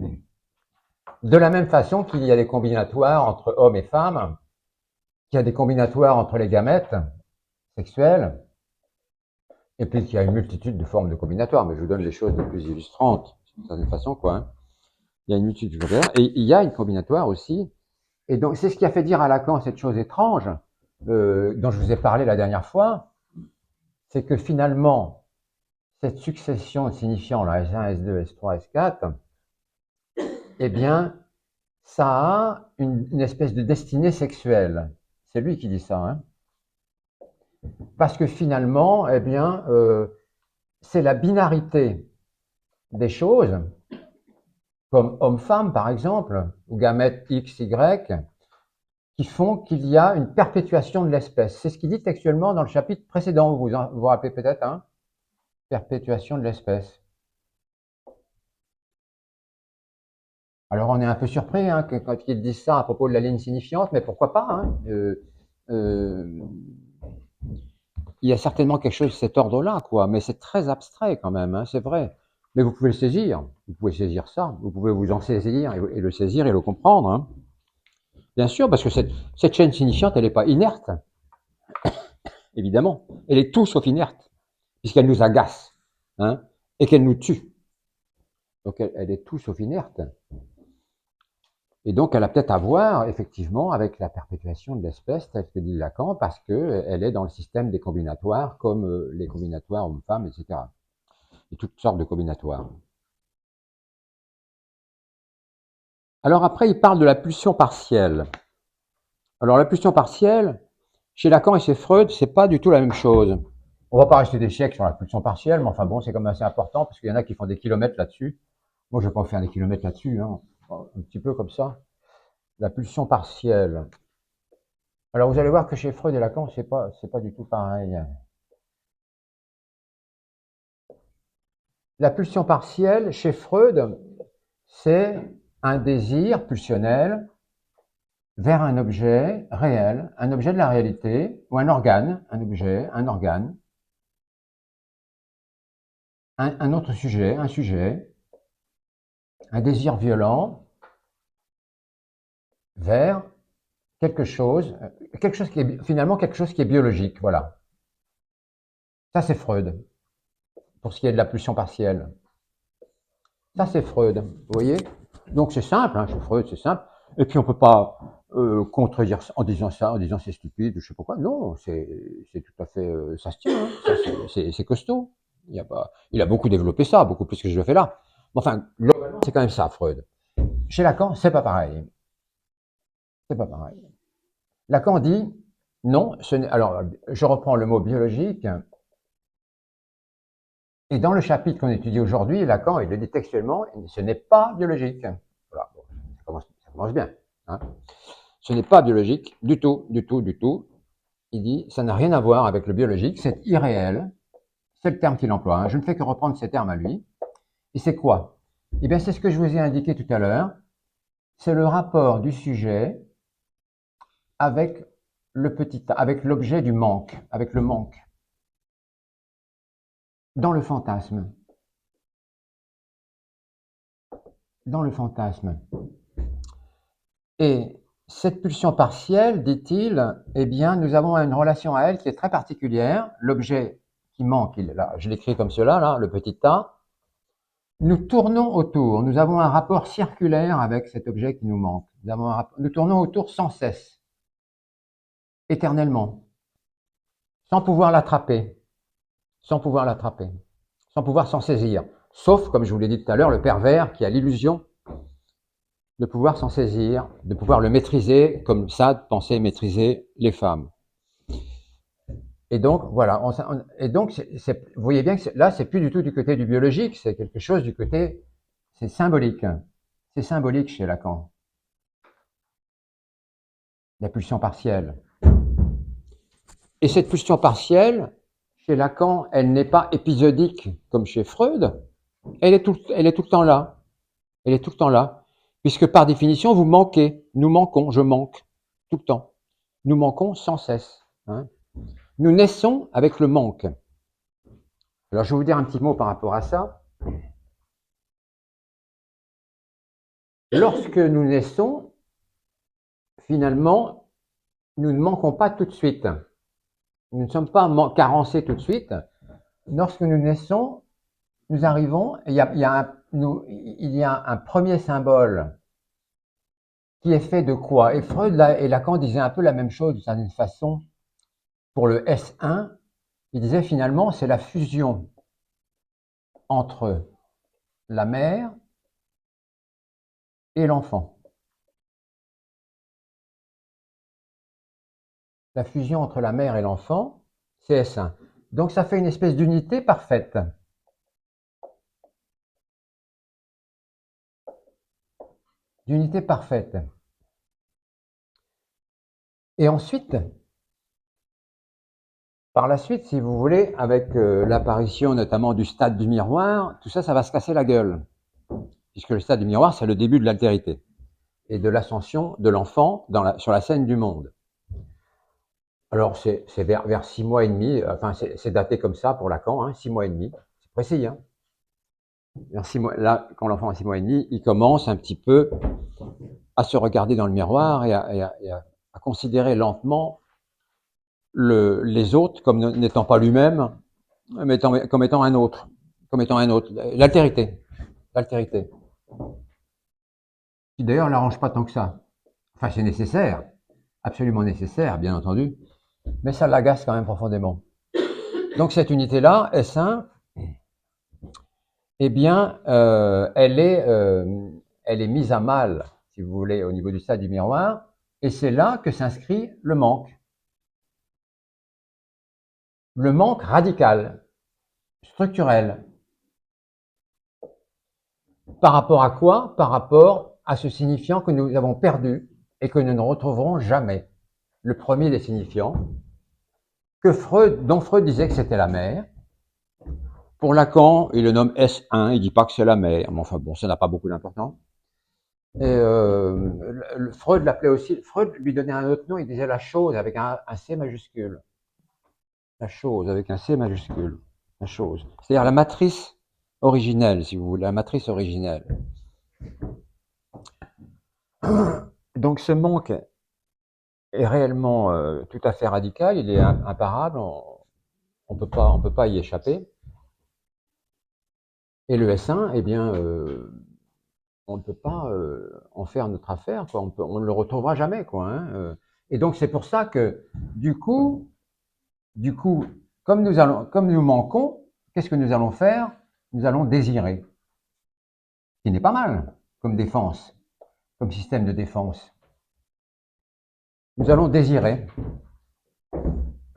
De la même façon qu'il y a des combinatoires entre hommes et femmes, qu'il y a des combinatoires entre les gamètes sexuels, et puis qu'il y a une multitude de formes de combinatoires. Mais je vous donne les choses les plus illustrantes, d'une certaine façon, quoi. Hein. Il y a une multitude de combinatoires, et il y a une combinatoire aussi. Et donc, c'est ce qui a fait dire à Lacan cette chose étrange, dont je vous ai parlé la dernière fois, c'est que finalement, cette succession de signifiants, là, S1, S2, S3, S4, eh bien, ça a une espèce de destinée sexuelle. C'est lui qui dit ça, hein. Parce que finalement, eh bien, c'est la binarité des choses, comme homme-femme par exemple, ou gamètes X, Y, qui font qu'il y a une perpétuation de l'espèce. C'est ce qu'il dit textuellement dans le chapitre précédent, vous vous rappelez peut-être, hein, perpétuation de l'espèce. Alors on est un peu surpris hein, quand ils disent ça à propos de la ligne signifiante, mais pourquoi pas hein, il y a certainement quelque chose de cet ordre-là, quoi, mais c'est très abstrait quand même, hein, c'est vrai. Mais vous pouvez le saisir, vous pouvez saisir ça, vous pouvez vous en saisir et le saisir et le comprendre. Hein. Bien sûr, parce que cette chaîne signifiante, elle n'est pas inerte, évidemment. Elle est tout sauf inerte, puisqu'elle nous agace hein, et qu'elle nous tue. Donc elle est tout sauf inerte. Et donc elle a peut-être à voir, effectivement, avec la perpétuation de l'espèce, tel que dit Lacan, parce qu'elle est dans le système des combinatoires, comme les combinatoires hommes-femmes, etc. Et toutes sortes de combinatoires. Alors après, il parle de la pulsion partielle. Alors la pulsion partielle, chez Lacan et chez Freud, c'est pas du tout la même chose. On va pas rester des siècles sur la pulsion partielle, mais enfin bon, c'est quand même assez important parce qu'il y en a qui font des kilomètres là-dessus. Moi, je vais pas faire des kilomètres là-dessus, hein. Un petit peu comme ça. La pulsion partielle. Alors vous allez voir que chez Freud et Lacan, c'est pas du tout pareil. La pulsion partielle, chez Freud, c'est un désir pulsionnel vers un objet réel, un objet de la réalité, ou un organe, un objet, un organe, un autre sujet, un désir violent vers quelque chose qui est finalement quelque chose qui est biologique, voilà. Ça c'est Freud, pour ce qui est de la pulsion partielle. Ça c'est Freud, vous voyez. Donc c'est simple, hein, chez Freud c'est simple. Et puis on peut pas contredire ça en disant c'est stupide, je sais pas quoi. Non, c'est tout à fait, ça se tient, hein. C'est costaud. Il a beaucoup développé ça, beaucoup plus que je le fais là. Enfin, globalement, c'est quand même ça, Freud. Chez Lacan, c'est pas pareil. C'est pas pareil. Lacan dit, non, alors, je reprends le mot biologique, et dans le chapitre qu'on étudie aujourd'hui, Lacan, il le dit textuellement, ce n'est pas biologique. Voilà, bon, ça commence bien, hein. Ce n'est pas biologique, du tout, du tout, du tout. Il dit, ça n'a rien à voir avec le biologique, c'est irréel. C'est le terme qu'il emploie, hein. Je ne fais que reprendre ces termes à lui. Et c'est quoi? Eh bien, c'est ce que je vous ai indiqué tout à l'heure. C'est le rapport du sujet avec avec l'objet du manque, avec le manque. Dans le fantasme. Dans le fantasme. Et cette pulsion partielle, dit-il, eh bien, nous avons une relation à elle qui est très particulière. L'objet qui manque, là, je l'écris comme cela, là, le petit a. Nous tournons autour, nous avons un rapport circulaire avec cet objet qui nous manque. Nous tournons autour sans cesse, éternellement, sans pouvoir l'attraper, sans pouvoir s'en saisir. Sauf, comme je vous l'ai dit tout à l'heure, le pervers qui a l'illusion de pouvoir s'en saisir, de pouvoir le maîtriser, comme Sade pensait maîtriser les femmes. Et donc, voilà. Vous voyez bien que là, c'est plus du tout du côté du biologique, c'est quelque chose du côté, c'est symbolique. C'est symbolique chez Lacan. La pulsion partielle. Et cette pulsion partielle, chez Lacan, elle n'est pas épisodique comme chez Freud. Elle est tout le temps là. Elle est tout le temps là. Puisque par définition, vous manquez. Nous manquons, je manque. Tout le temps. Nous manquons sans cesse, hein. Nous naissons avec le manque. Alors, je vais vous dire un petit mot par rapport à ça. Lorsque nous naissons, finalement, nous ne manquons pas tout de suite. Nous ne sommes pas carencés tout de suite. Lorsque nous naissons, nous arrivons, il y a un premier symbole qui est fait de quoi? Et Freud et Lacan disaient un peu la même chose d'une certaine façon. Pour le S1, il disait finalement c'est la fusion entre la mère et l'enfant. La fusion entre la mère et l'enfant, c'est S1. Donc ça fait une espèce d'unité parfaite. D'unité parfaite. Et ensuite, par la suite, si vous voulez, avec l'apparition notamment du stade du miroir, tout ça, ça va se casser la gueule. Puisque le stade du miroir, c'est le début de l'altérité et de l'ascension de l'enfant sur la scène du monde. Alors, c'est vers 6 mois et demi, enfin, c'est daté comme ça pour Lacan, hein, 6 mois et demi, c'est précis, hein. Vers 6 mois, là, quand l'enfant a 6 mois et demi, il commence un petit peu à se regarder dans le miroir et à considérer lentement les autres comme n'étant pas lui-même, mais comme étant un autre, l'altérité, qui d'ailleurs n'arrange pas tant que ça. Enfin, c'est nécessaire, absolument nécessaire, bien entendu, mais ça l'agace quand même profondément. Donc cette unité-là, S1, eh bien, elle est mise à mal, si vous voulez, au niveau du stade du miroir, et c'est là que s'inscrit le manque. Le manque radical, structurel. Par rapport à quoi? Par rapport à ce signifiant que nous avons perdu et que nous ne retrouverons jamais. Le premier des signifiants, dont Freud disait que c'était la mère. Pour Lacan, il le nomme S1, il dit pas que c'est la mère, mais enfin bon, ça n'a pas beaucoup d'importance. Et Freud l'appelait aussi, Freud lui donnait un autre nom, il disait la chose avec un C majuscule. La chose avec un C majuscule. La chose. C'est-à-dire la matrice originelle, si vous voulez, la matrice originelle. Donc ce manque est réellement tout à fait radical, il est imparable, on peut pas y échapper. Et le S1, eh bien, on ne peut pas en faire notre affaire, quoi. On ne le retrouvera jamais, quoi. Hein. Et donc c'est pour ça que, du coup, comme nous manquons, qu'est-ce que nous allons faire? Nous allons désirer, ce qui n'est pas mal comme défense, comme système de défense. Nous allons désirer.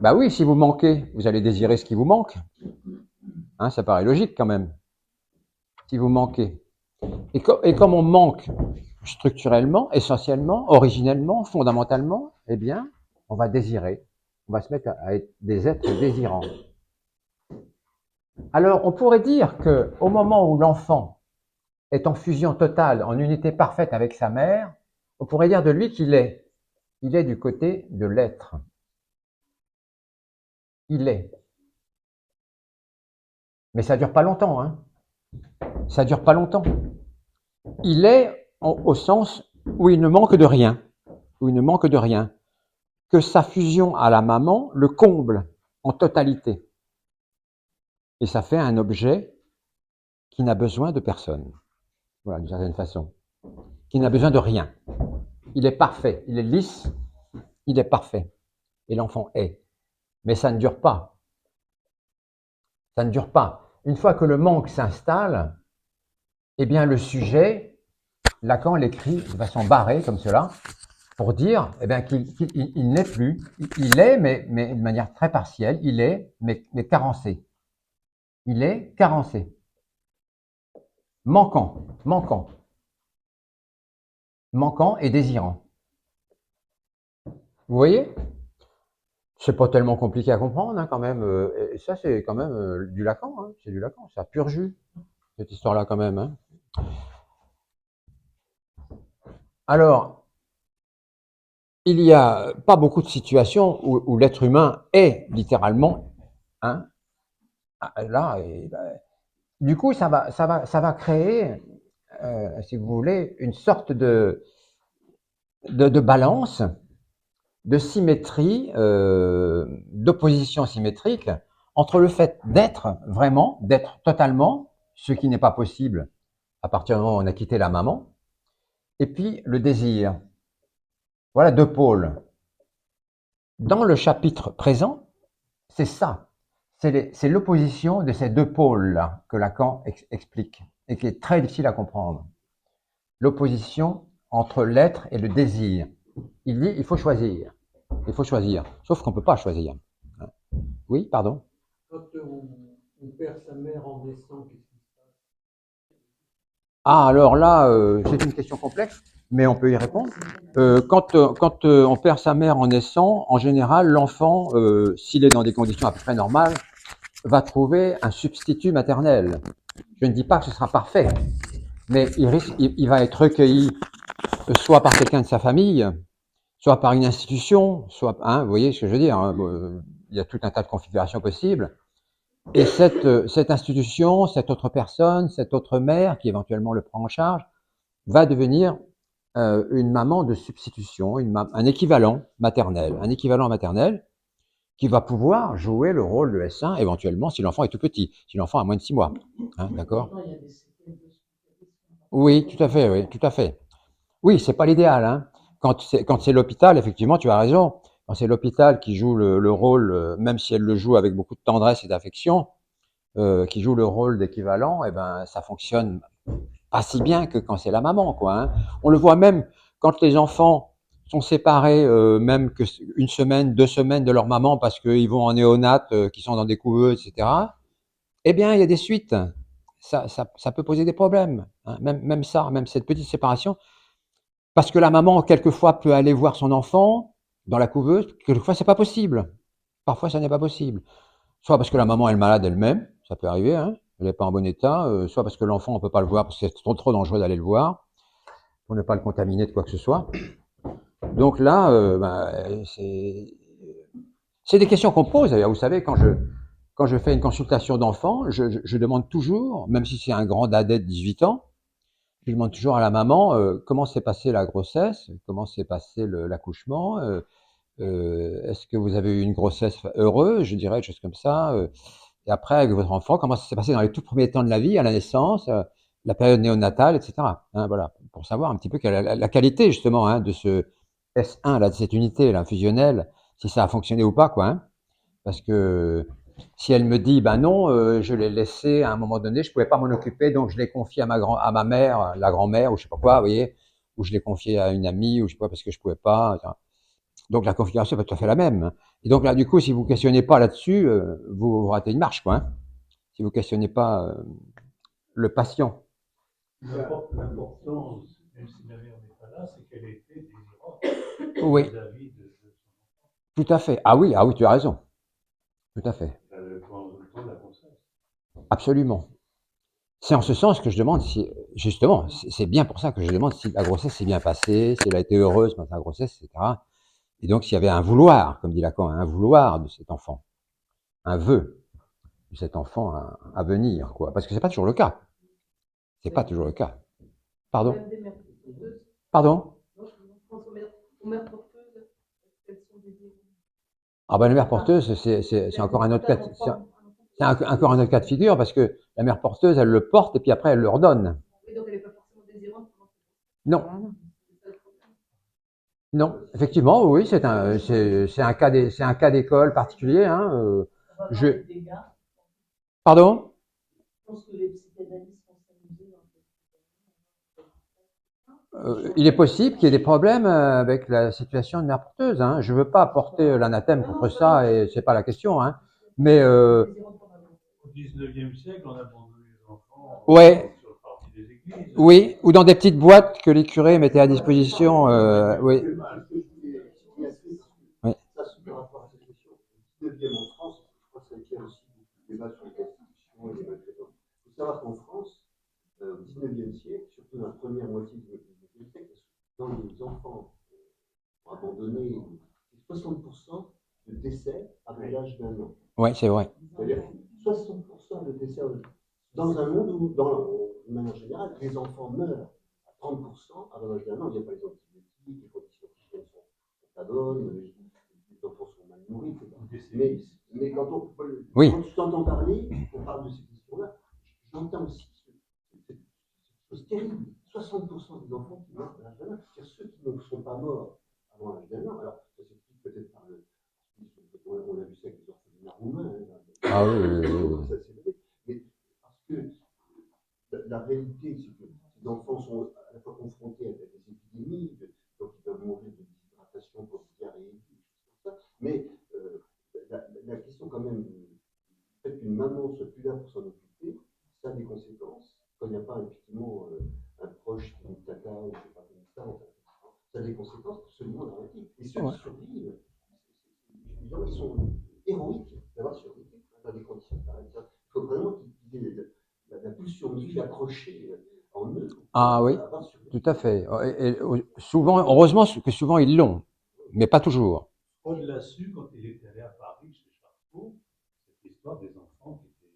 Bah oui, si vous manquez, vous allez désirer ce qui vous manque. Hein, ça paraît logique quand même. Si vous manquez. Et comme on manque structurellement, essentiellement, originellement, fondamentalement, eh bien, on va désirer. On va se mettre à être des êtres désirants. Alors, on pourrait dire que au moment où l'enfant est en fusion totale, en unité parfaite avec sa mère, on pourrait dire de lui qu'il est. Il est du côté de l'être. Il est. Mais ça dure pas longtemps, hein. Ça dure pas longtemps. Il est au sens où il ne manque de rien. Où il ne manque de rien. Que sa fusion à la maman le comble en totalité. Et ça fait un objet qui n'a besoin de personne. Voilà, d'une certaine façon. Qui n'a besoin de rien. Il est parfait, il est lisse, il est parfait. Et l'enfant est. Mais ça ne dure pas. Ça ne dure pas. Une fois que le manque s'installe, eh bien le sujet, Lacan l'écrit de façon barrée comme cela, pour dire eh bien, qu'il n'est plus. Il est, mais de manière très partielle, il est, mais carencé. Il est carencé. Manquant et désirant. Vous voyez? C'est pas tellement compliqué à comprendre, hein, quand même. Et ça, c'est quand même du Lacan. Hein, c'est du Lacan, c'est à pur jus, cette histoire-là, quand même. Hein. Alors, il n'y a pas beaucoup de situations où l'être humain est littéralement hein, là. Et, ben, du coup, ça va créer, si vous voulez, une sorte de balance, de symétrie, d'opposition symétrique entre le fait d'être vraiment, d'être totalement, ce qui n'est pas possible à partir du moment où on a quitté la maman, et puis le désir. Voilà deux pôles. Dans le chapitre présent, c'est ça. C'est l'opposition de ces deux pôles-là que Lacan explique et qui est très difficile à comprendre. L'opposition entre l'être et le désir. Il dit il faut choisir. Il faut choisir. Sauf qu'on ne peut pas choisir. Oui, pardon. Quand on perd sa mère en naissant, qu'est-ce qui se passe? Ah, alors là, c'est une question complexe, mais on peut y répondre. Quand on perd sa mère en naissant, en général, l'enfant, s'il est dans des conditions à peu près normales, va trouver un substitut maternel. Je ne dis pas que ce sera parfait, mais il va être recueilli soit par quelqu'un de sa famille, soit par une institution, soit, hein, vous voyez ce que je veux dire, hein, il y a tout un tas de configurations possibles. Et cette institution, cette autre personne, cette autre mère qui éventuellement le prend en charge, va devenir une maman de substitution, un équivalent maternel, qui va pouvoir jouer le rôle de S1 éventuellement si l'enfant est tout petit, si l'enfant a moins de 6 mois. Hein, d'accord? Oui, tout à fait, oui, tout à fait. Oui, c'est pas l'idéal. Hein. Quand c'est l'hôpital, effectivement, tu as raison. Quand c'est l'hôpital qui joue le rôle, même si elle le joue avec beaucoup de tendresse et d'affection, qui joue le rôle d'équivalent, eh ben ça fonctionne pas si bien que quand c'est la maman, quoi. Hein. On le voit même quand les enfants sont séparés, même que une semaine, 2 semaines de leur maman parce qu'ils vont en néonat, qui sont dans des couveuses, etc. Eh bien, il y a des suites. Ça peut poser des problèmes. Hein. Même ça, même cette petite séparation, parce que la maman, quelquefois, peut aller voir son enfant dans la couveuse. Quelquefois, c'est pas possible. Parfois, ça n'est pas possible. Soit parce que la maman est malade elle-même, ça peut arriver, hein, elle n'est pas en bon état, soit parce que l'enfant, on peut pas le voir parce que c'est trop dangereux d'aller le voir, pour ne pas le contaminer de quoi que ce soit. Donc là, c'est des questions qu'on pose. D'ailleurs, vous savez, quand je fais une consultation d'enfant, je demande toujours, même si c'est un grand dadais de 18 ans, je demande toujours à la maman comment s'est passée la grossesse, comment s'est passé l'accouchement, est-ce que vous avez eu une grossesse heureuse, je dirais, des choses comme ça. Et après, avec votre enfant, comment ça s'est passé dans les tout premiers temps de la vie, à la naissance, la période néonatale, etc. Hein, voilà, pour savoir un petit peu quelle est la qualité justement hein, de ce S1, là, de cette unité là, fusionnelle, si ça a fonctionné ou pas, quoi. Hein. Parce que si elle me dit, ben non, je l'ai laissé à un moment donné, je pouvais pas m'en occuper, donc je l'ai confié à ma mère, la grand-mère, ou je sais pas quoi, vous voyez, ou je l'ai confié à une amie, ou je sais pas parce que je pouvais pas. Donc la configuration est pas tout à fait la même. Et donc là, du coup, si vous questionnez pas là-dessus, vous ratez une marche, quoi. Hein. Si vous questionnez pas le patient. L'important, même si la mère n'est pas là, c'est qu'elle ait été désirante Oui, vis-à-vis de son enfant tout à fait. Ah oui, tu as raison. Tout à fait. pendant le temps de la grossesse. Absolument. C'est en ce sens que je demande si, justement, c'est bien pour ça que je demande si la grossesse s'est bien passée, si elle a été heureuse pendant la grossesse, etc. Et donc s'il y avait un vouloir, comme dit Lacan, un vouloir de cet enfant, un vœu de cet enfant à venir, quoi. Parce que c'est pas toujours le cas. C'est pas toujours le cas. Pardon. Pardon. Ah ben la mère porteuse, c'est encore un autre cas, c'est encore un autre cas de figure parce que la mère porteuse, elle le porte et puis après elle le redonne. Non, non, effectivement, oui, c'est un cas d'école particulier. Hein, je, pardon. Il est possible qu'il y ait des problèmes avec la situation de mère porteuse. Hein. Je veux pas porter l'anathème contre ça et c'est pas la question. Hein. Mais Au XIXe siècle, on abandonnait les enfants ouais, sur le parvis des églises. oui, ou dans des petites boîtes que les curés mettaient à disposition. Oui, oui, Ça, c'est par rapport à cette question. Le 19e en France, je crois que ça tient aussi beaucoup de débats sur les constitutions et les maltraitances. Il faut savoir qu'en France, au 19e siècle, surtout dans la première moitié du 19e siècle, dans les enfants abandonnés, 60% de décès avant l'âge d'un an. ouais, c'est vrai. C'est-à-dire 60% de décès dans un monde où, de manière générale, les enfants meurent à 30% avant l'âge d'un an. Il n'y a pas les antibiotiques, les conditions hygiéniques sont pas bonnes, les enfants sont mal nourris, etc. Mais Oui. quand tu t'entends parler, on parle de ces questions-là, j'entends aussi cette chose terrible. 60% des enfants qui meurent à l'âge d'un an, c'est-à-dire ceux qui ne sont pas morts avant l'âge d'un an. Alors, ça s'explique peut-être par le. On a vu ça avec les orphelinats roumains. Ah oui. Mais parce que la réalité, c'est que les enfants sont à la fois confrontés à des épidémies, donc ils peuvent mourir de déshydratation, pour diarrhée, des choses comme ça. Mais la question quand même du fait qu'une maman soit plus là pour s'en occuper, ça a des conséquences. Quand il n'y a pas effectivement un proche qui est tata ou je ne sais pas comme ça a des conséquences absolument dramatiques. Et ceux qui survivent, ils sont héroïques d'avoir survécu dans des conditions pareilles. Il faut vraiment qu'ils aient la pulsion de vie accrochée en eux. Ah oui, tout à fait. Souvent, heureusement que souvent ils l'ont, mais pas toujours. Paul l'a su quand il est allé à Paris chez Charcot, cette histoire des enfants qui étaient.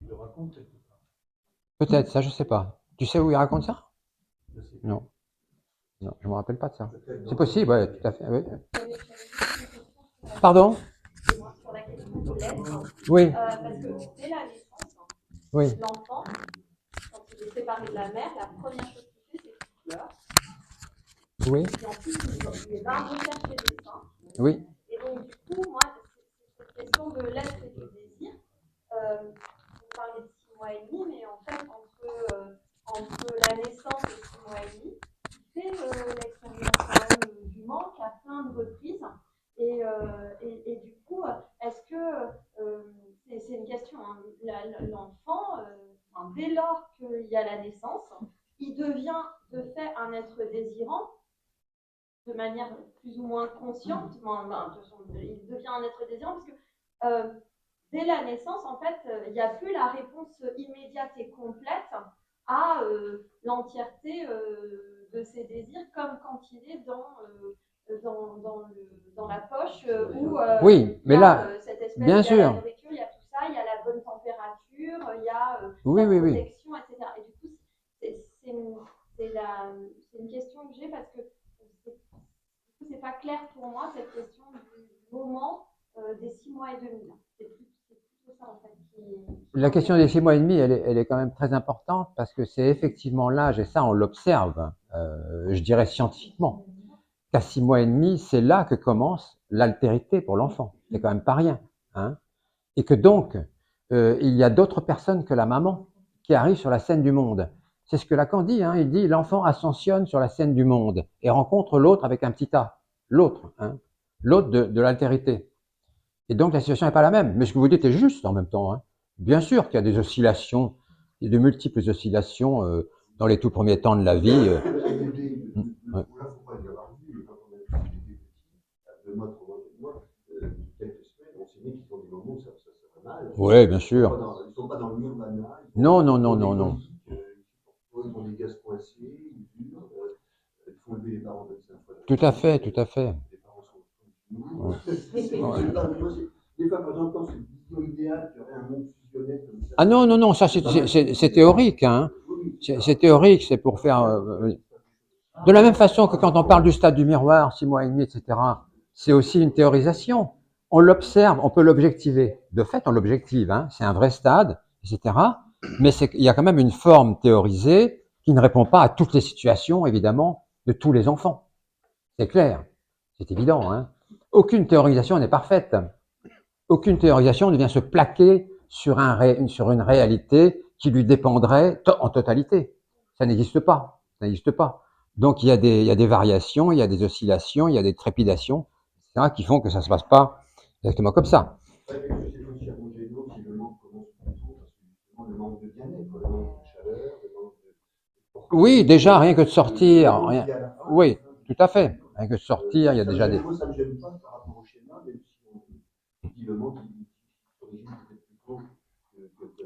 Il le raconte quelque part. Peut-être, ça je sais pas. Tu sais où il raconte ça? Je sais pas. Non. Non, je me rappelle pas de ça. C'est possible, ouais, tout à fait. Oui. Pardon? Sur la question de l'aide, Oui, parce que dès la naissance, oui, l'enfant, quand il est séparé de la mère, la première chose qu'il fait, c'est qu'il pleure. oui, Et ensuite, il va rechercher des seins. oui. Et donc, du coup, moi, cette question de l'être et du désir, vous parlez de 6 mois et demi, mais en fait, entre question. Hein. L'enfant, dès lors qu'il y a la naissance, il devient de fait un être désirant de manière plus ou moins consciente. De toute façon, il devient un être désirant parce que dès la naissance, en fait, il n'y a plus la réponse immédiate et complète à l'entièreté de ses désirs, comme quand il est dans la poche où Oui, mais il y a là, cette espèce, bien il y a la sûr. nourriture, il y a tout ça, il y a la bonne température, il y a Oui, la oui, oui. protection, etc. Et du coup, c'est une question que j'ai parce que c'est pas clair pour moi cette question du moment des 6 mois et demi. C'est plutôt ça en fait La question des 6 mois et demi, elle est quand même très importante parce que c'est effectivement l'âge, et ça on l'observe, je dirais scientifiquement, qu'à 6 mois et demi, c'est là que commence l'altérité pour l'enfant. C'est quand même pas rien. Hein. Et que donc, il y a d'autres personnes que la maman qui arrivent sur la scène du monde. C'est ce que Lacan dit, hein, il dit l'enfant ascensionne sur la scène du monde et rencontre l'autre avec un petit A, l'autre, hein, l'autre de l'altérité. Et donc la situation n'est pas la même. Mais ce que vous dites est juste en même temps. Hein. Bien sûr qu'il y a des oscillations, il y a de multiples oscillations dans les tout premiers temps de la vie. Le bébé, Ouais. là, faut pas y avoir vu, mais quand on a vu des bébés petits, à 2 mois, 3 mois, 4 mois, quelques semaines, on sait bien qu'ils font des moments où ça va mal. Oui, bien sûr. Ils ne sont pas dans le nirvana. Non, non, non, non, non. Ils ont des gaz coincés, ils hurlent, ils font lever les parents 25 fois. Tout à fait, tout à fait. Les parents sont des fois, par exemple, quand c'est une vision idéale, qu'il y aurait un monde fusionnel comme ça. Ah non, non, non, ça c'est théorique. Hein. C'est théorique, c'est pour faire... De la même façon que quand on parle du stade du miroir, 6 mois et demi, etc., c'est aussi une théorisation. On l'observe, on peut l'objectiver. De fait, on l'objective, hein, c'est un vrai stade, etc. Mais il y a quand même une forme théorisée qui ne répond pas à toutes les situations, évidemment, de tous les enfants. C'est clair, c'est évident. Hein. Aucune théorisation n'est parfaite. Aucune théorisation ne vient se plaquer sur une réalité qui lui dépendrait en totalité. Ça n'existe pas. Ça n'existe pas. Donc il y a des variations, il y a des oscillations, il y a des trépidations, etc., qui font que ça ne se passe pas exactement comme ça. C'est aussi à Mongeno si le manque commence plus tôt, parce que justement, le manque de bien-être, le manque de chaleur, le manque de... Oui, déjà, rien que de sortir. Rien... Oui, tout à fait. Rien que de sortir, il y a déjà des... Moi, ça ne me gêne pas par rapport au schéma, même si on dit le manque qui s'origine peut-être plus tôt que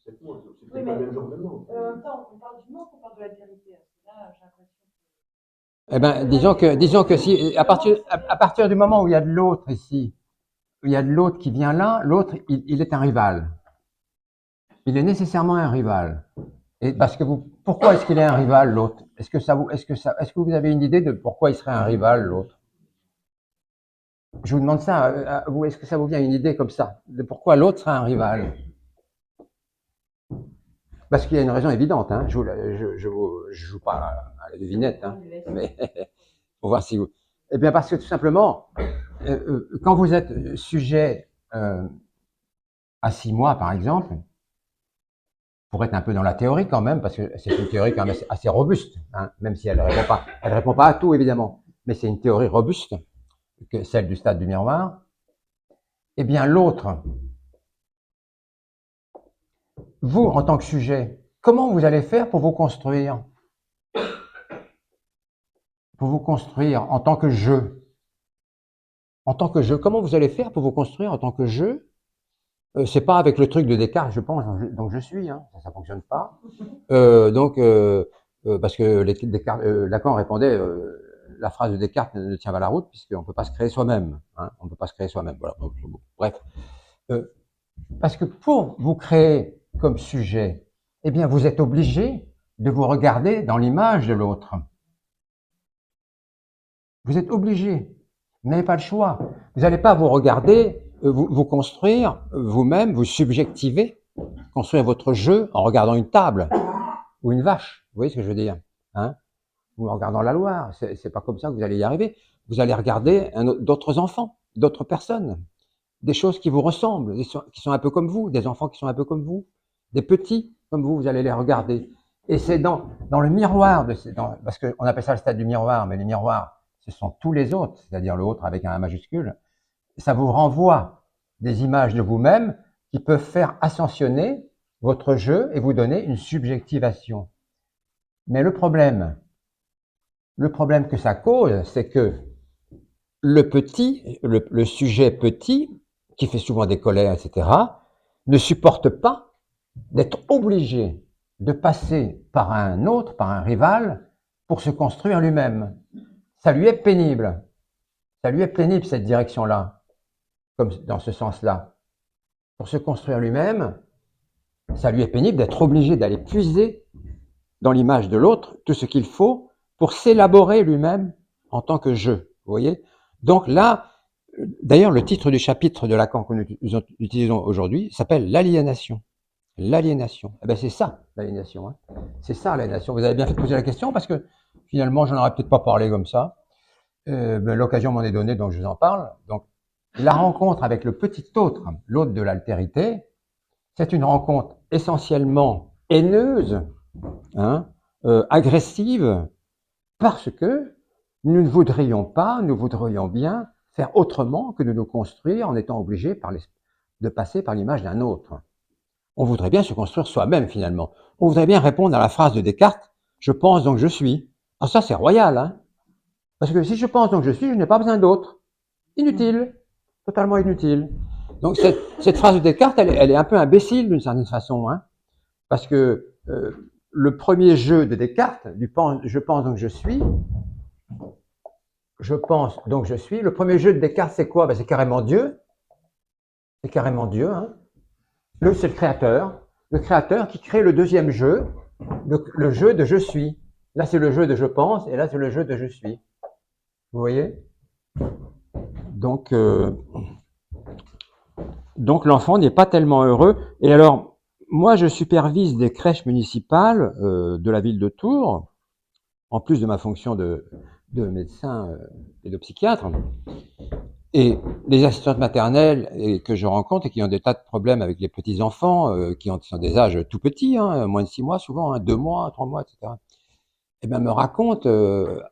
7 mois. C'est peut-être pas le même genre de manque. En même temps, on parle du manque, on parle de l'altérité. Là, j'ai l'impression. Eh ben, disons que si, à partir du moment où il y a de l'autre ici, où il y a de l'autre qui vient là, l'autre, il est un rival. Il est nécessairement un rival. Et parce que pourquoi est-ce qu'il est un rival, l'autre? Est-ce que vous avez une idée de pourquoi il serait un rival, l'autre? Je vous demande ça, à vous, est-ce que ça vous vient une idée comme ça, de pourquoi l'autre serait un rival? Parce qu'il y a une raison évidente, hein. Je joue pas à la devinette, hein, mais pour voir si vous. Eh bien, parce que tout simplement, quand vous êtes sujet à 6 mois, par exemple, pour être un peu dans la théorie quand même, parce que c'est une théorie quand même assez robuste, hein, même si elle répond pas à tout évidemment, mais c'est une théorie robuste, que celle du stade du miroir. Eh bien, l'autre, vous, en tant que sujet, comment vous allez faire pour vous construire? Pour vous construire en tant que je. En tant que je, comment vous allez faire pour vous construire en tant que je? C'est pas avec le truc de Descartes, je pense, donc je suis, hein, ça fonctionne pas. Parce que Lacan répondait, la phrase de Descartes ne tient pas la route puisqu'on peut pas se créer soi-même. Hein, on peut pas se créer soi-même. Voilà. Bref, parce que pour vous créer comme sujet, eh bien, vous êtes obligé de vous regarder dans l'image de l'autre. Vous êtes obligé. Vous n'avez pas le choix. Vous n'allez pas vous regarder, vous construire vous-même, vous subjectiver, construire votre jeu en regardant une table ou une vache. Vous voyez ce que je veux dire, hein? Ou en regardant la Loire. C'est pas comme ça que vous allez y arriver. Vous allez regarder d'autres enfants, d'autres personnes, des choses qui vous ressemblent, qui sont un peu comme vous, des enfants qui sont un peu comme vous, des petits comme vous allez les regarder. Et c'est dans le miroir, parce qu'on appelle ça le stade du miroir, mais les miroirs, ce sont tous les autres, c'est-à-dire le autre avec un A majuscule. Ça vous renvoie des images de vous-même qui peuvent faire ascensionner votre jeu et vous donner une subjectivation. Mais le problème que ça cause, c'est que le petit, le sujet petit, qui fait souvent des colères, etc., ne supporte pas d'être obligé de passer par un autre, par un rival, pour se construire lui-même. Ça lui est pénible. Ça lui est pénible, cette direction-là, comme dans ce sens-là. Pour se construire lui-même, ça lui est pénible d'être obligé d'aller puiser dans l'image de l'autre tout ce qu'il faut pour s'élaborer lui-même en tant que je. Vous voyez? Donc là, d'ailleurs, le titre du chapitre de Lacan que nous utilisons aujourd'hui s'appelle l'aliénation. L'aliénation. Eh ben c'est ça, l'aliénation. Hein. C'est ça, l'aliénation. Vous avez bien fait de poser la question parce que finalement, j'en aurais peut-être pas parlé comme ça. L'occasion m'en est donnée, donc je vous en parle. Donc, la rencontre avec le petit autre, l'autre de l'altérité, c'est une rencontre essentiellement haineuse, hein, agressive, parce que nous ne voudrions pas, nous voudrions bien faire autrement que de nous construire en étant obligés de passer par l'image d'un autre. On voudrait bien se construire soi-même finalement. On voudrait bien répondre à la phrase de Descartes, « Je pense donc je suis ». Alors ça c'est royal, hein. Parce que si je pense donc je suis, je n'ai pas besoin d'autre. Inutile, totalement inutile. Donc cette phrase de Descartes, elle est un peu imbécile d'une certaine façon, hein. Parce que le premier jeu de Descartes, je pense donc je suis, je pense donc je suis, le premier jeu de Descartes c'est quoi? Ben, c'est carrément Dieu. C'est carrément Dieu, hein. C'est le créateur qui crée le deuxième jeu, le jeu de je suis. Là, c'est le jeu de je pense, et là, c'est le jeu de je suis. Vous voyez? Donc l'enfant n'est pas tellement heureux. Et alors, moi, je supervise des crèches municipales de la ville de Tours, en plus de ma fonction de médecin et de psychiatre. Et les assistantes maternelles que je rencontre et qui ont des tas de problèmes avec les petits-enfants, qui sont des âges tout petits, hein, moins de 6 mois souvent, hein, 2 mois, 3 mois, etc., eh bien, me racontent,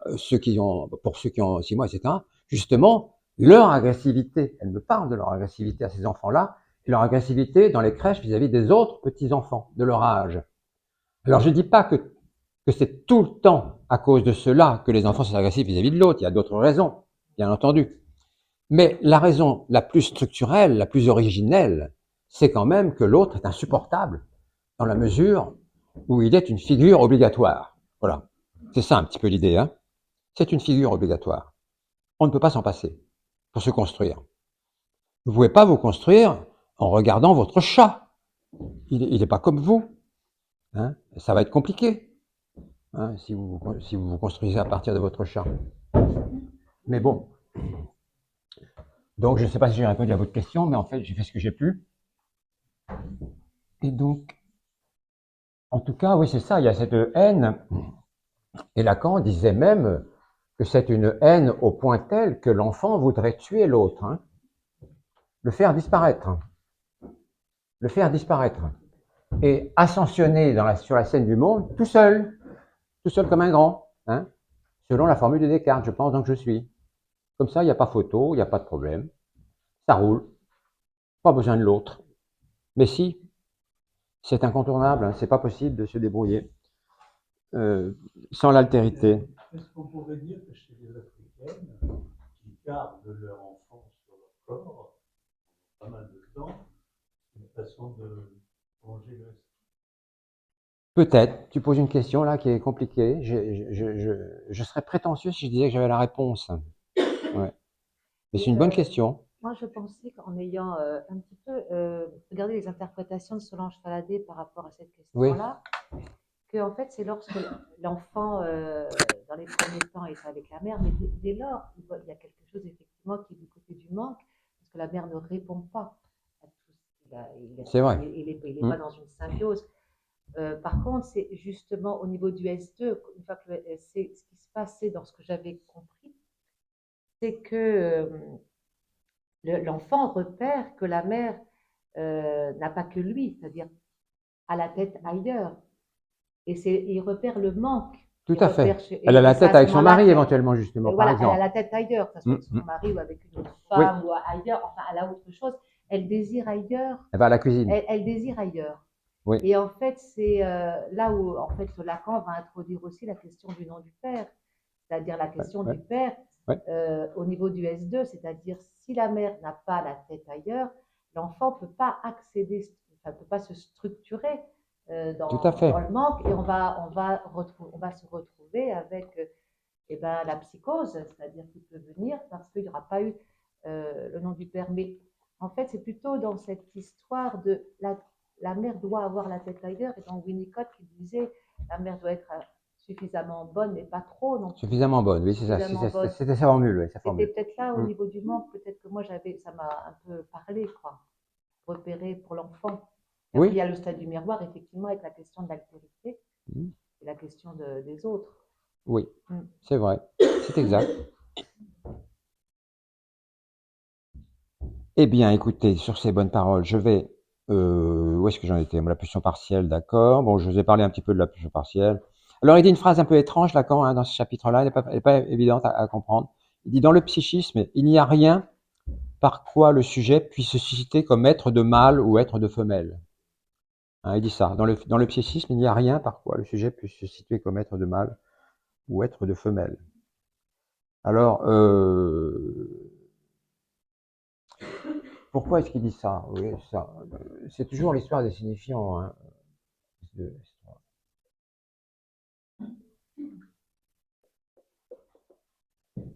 pour ceux qui ont 6 mois, etc., justement, leur agressivité. Elles me parlent de leur agressivité à ces enfants-là, et leur agressivité dans les crèches vis-à-vis des autres petits-enfants de leur âge. Alors, je ne dis pas que c'est tout le temps à cause de cela que les enfants sont agressifs vis-à-vis de l'autre. Il y a d'autres raisons, bien entendu. Mais la raison la plus structurelle, la plus originelle, c'est quand même que l'autre est insupportable dans la mesure où il est une figure obligatoire. Voilà. C'est ça un petit peu l'idée, hein. C'est une figure obligatoire. On ne peut pas s'en passer pour se construire. Vous ne pouvez pas vous construire en regardant votre chat. Il n'est pas comme vous. Hein. Ça va être compliqué, hein, si vous vous construisez à partir de votre chat. Mais bon. Donc, je ne sais pas si j'ai répondu à votre question, mais en fait, j'ai fait ce que j'ai pu. Et donc, en tout cas, oui, c'est ça, il y a cette haine. Et Lacan disait même que c'est une haine au point tel que l'enfant voudrait tuer l'autre, hein, le faire disparaître. Le faire disparaître. Et ascensionner sur la scène du monde tout seul comme un grand, hein, selon la formule de Descartes, je pense donc je suis. Comme ça, il n'y a pas photo, il n'y a pas de problème. Ça roule. Pas besoin de l'autre. Mais si, c'est incontournable, hein, c'est pas possible de se débrouiller sans l'altérité. Est-ce qu'on pourrait dire que chez les Africaines, qui gardent leur enfant sur leur corps, pas mal de temps, une façon de plonger le... Peut-être. Tu poses une question là qui est compliquée. Je serais prétentieux si je disais que j'avais la réponse. Ouais. Mais c'est une bonne question. Moi, je pensais qu'en ayant un petit peu regardé les interprétations de Solange Faladé par rapport à cette question-là, que en fait, c'est lorsque l'enfant, dans les premiers temps, est avec la mère, mais dès lors, il y a quelque chose effectivement qui est du côté du manque, parce que la mère ne répond pas à tout. C'est vrai. Il n'est pas dans une symbiose. Par contre, c'est justement au niveau du S2, une fois que ce qui se passait dans ce que j'avais compris, c'est que l'enfant repère que la mère n'a pas que lui, c'est-à-dire a la tête ailleurs. Et il repère le manque. Tout à fait. Elle a la tête avec son mari éventuellement, justement, par voilà, exemple. Elle a la tête ailleurs, que ce soit avec son mari ou avec une autre femme ou ailleurs, enfin, elle a autre chose. elle désire ailleurs. Elle va à la cuisine. Elle désire ailleurs. Oui. Et en fait, c'est là où en fait Lacan va introduire aussi la question du nom du père, c'est-à-dire la question Ouais. du père Ouais. au niveau du S2, c'est-à-dire si la mère n'a pas la tête ailleurs, l'enfant peut pas accéder, enfin, peut pas se structurer Tout à fait. dans le manque, et on va se retrouver avec eh ben, la psychose, c'est-à-dire qu'il peut venir parce qu'il n'y aura pas eu le nom du père. Mais en fait, c'est plutôt dans cette histoire de la mère doit avoir la tête ailleurs, et dans Winnicott qui disait la mère doit être suffisamment bonne, mais pas trop non plus. Suffisamment bonne, oui, c'est ça. Suffisamment bonne. C'était sa formule, oui, sa C'était formule. peut-être là, au niveau du manque, peut-être que moi, ça m'a un peu parlé, quoi, repéré pour l'enfant. Et Oui. après, il y a le stade du miroir, effectivement, avec la question de l'altérité et la question des autres. Oui, c'est vrai, c'est exact. Eh bien, écoutez, sur ces bonnes paroles, je vais... où est-ce que j'en étais? La pulsion partielle, d'accord. Bon, je vous ai parlé un petit peu de la pulsion partielle. Alors, il dit une phrase un peu étrange, Lacan, hein, dans ce chapitre-là, elle n'est pas évidente à comprendre. Il dit, dans le psychisme, il n'y a rien par quoi le sujet puisse se susciter comme être de mâle ou être de femelle. Hein, il dit ça. Dans le psychisme, il n'y a rien par quoi le sujet puisse se situer comme être de mâle ou être de femelle. Alors, pourquoi est-ce qu'il dit ça? Oui, ça. C'est toujours l'histoire des signifiants. Hein.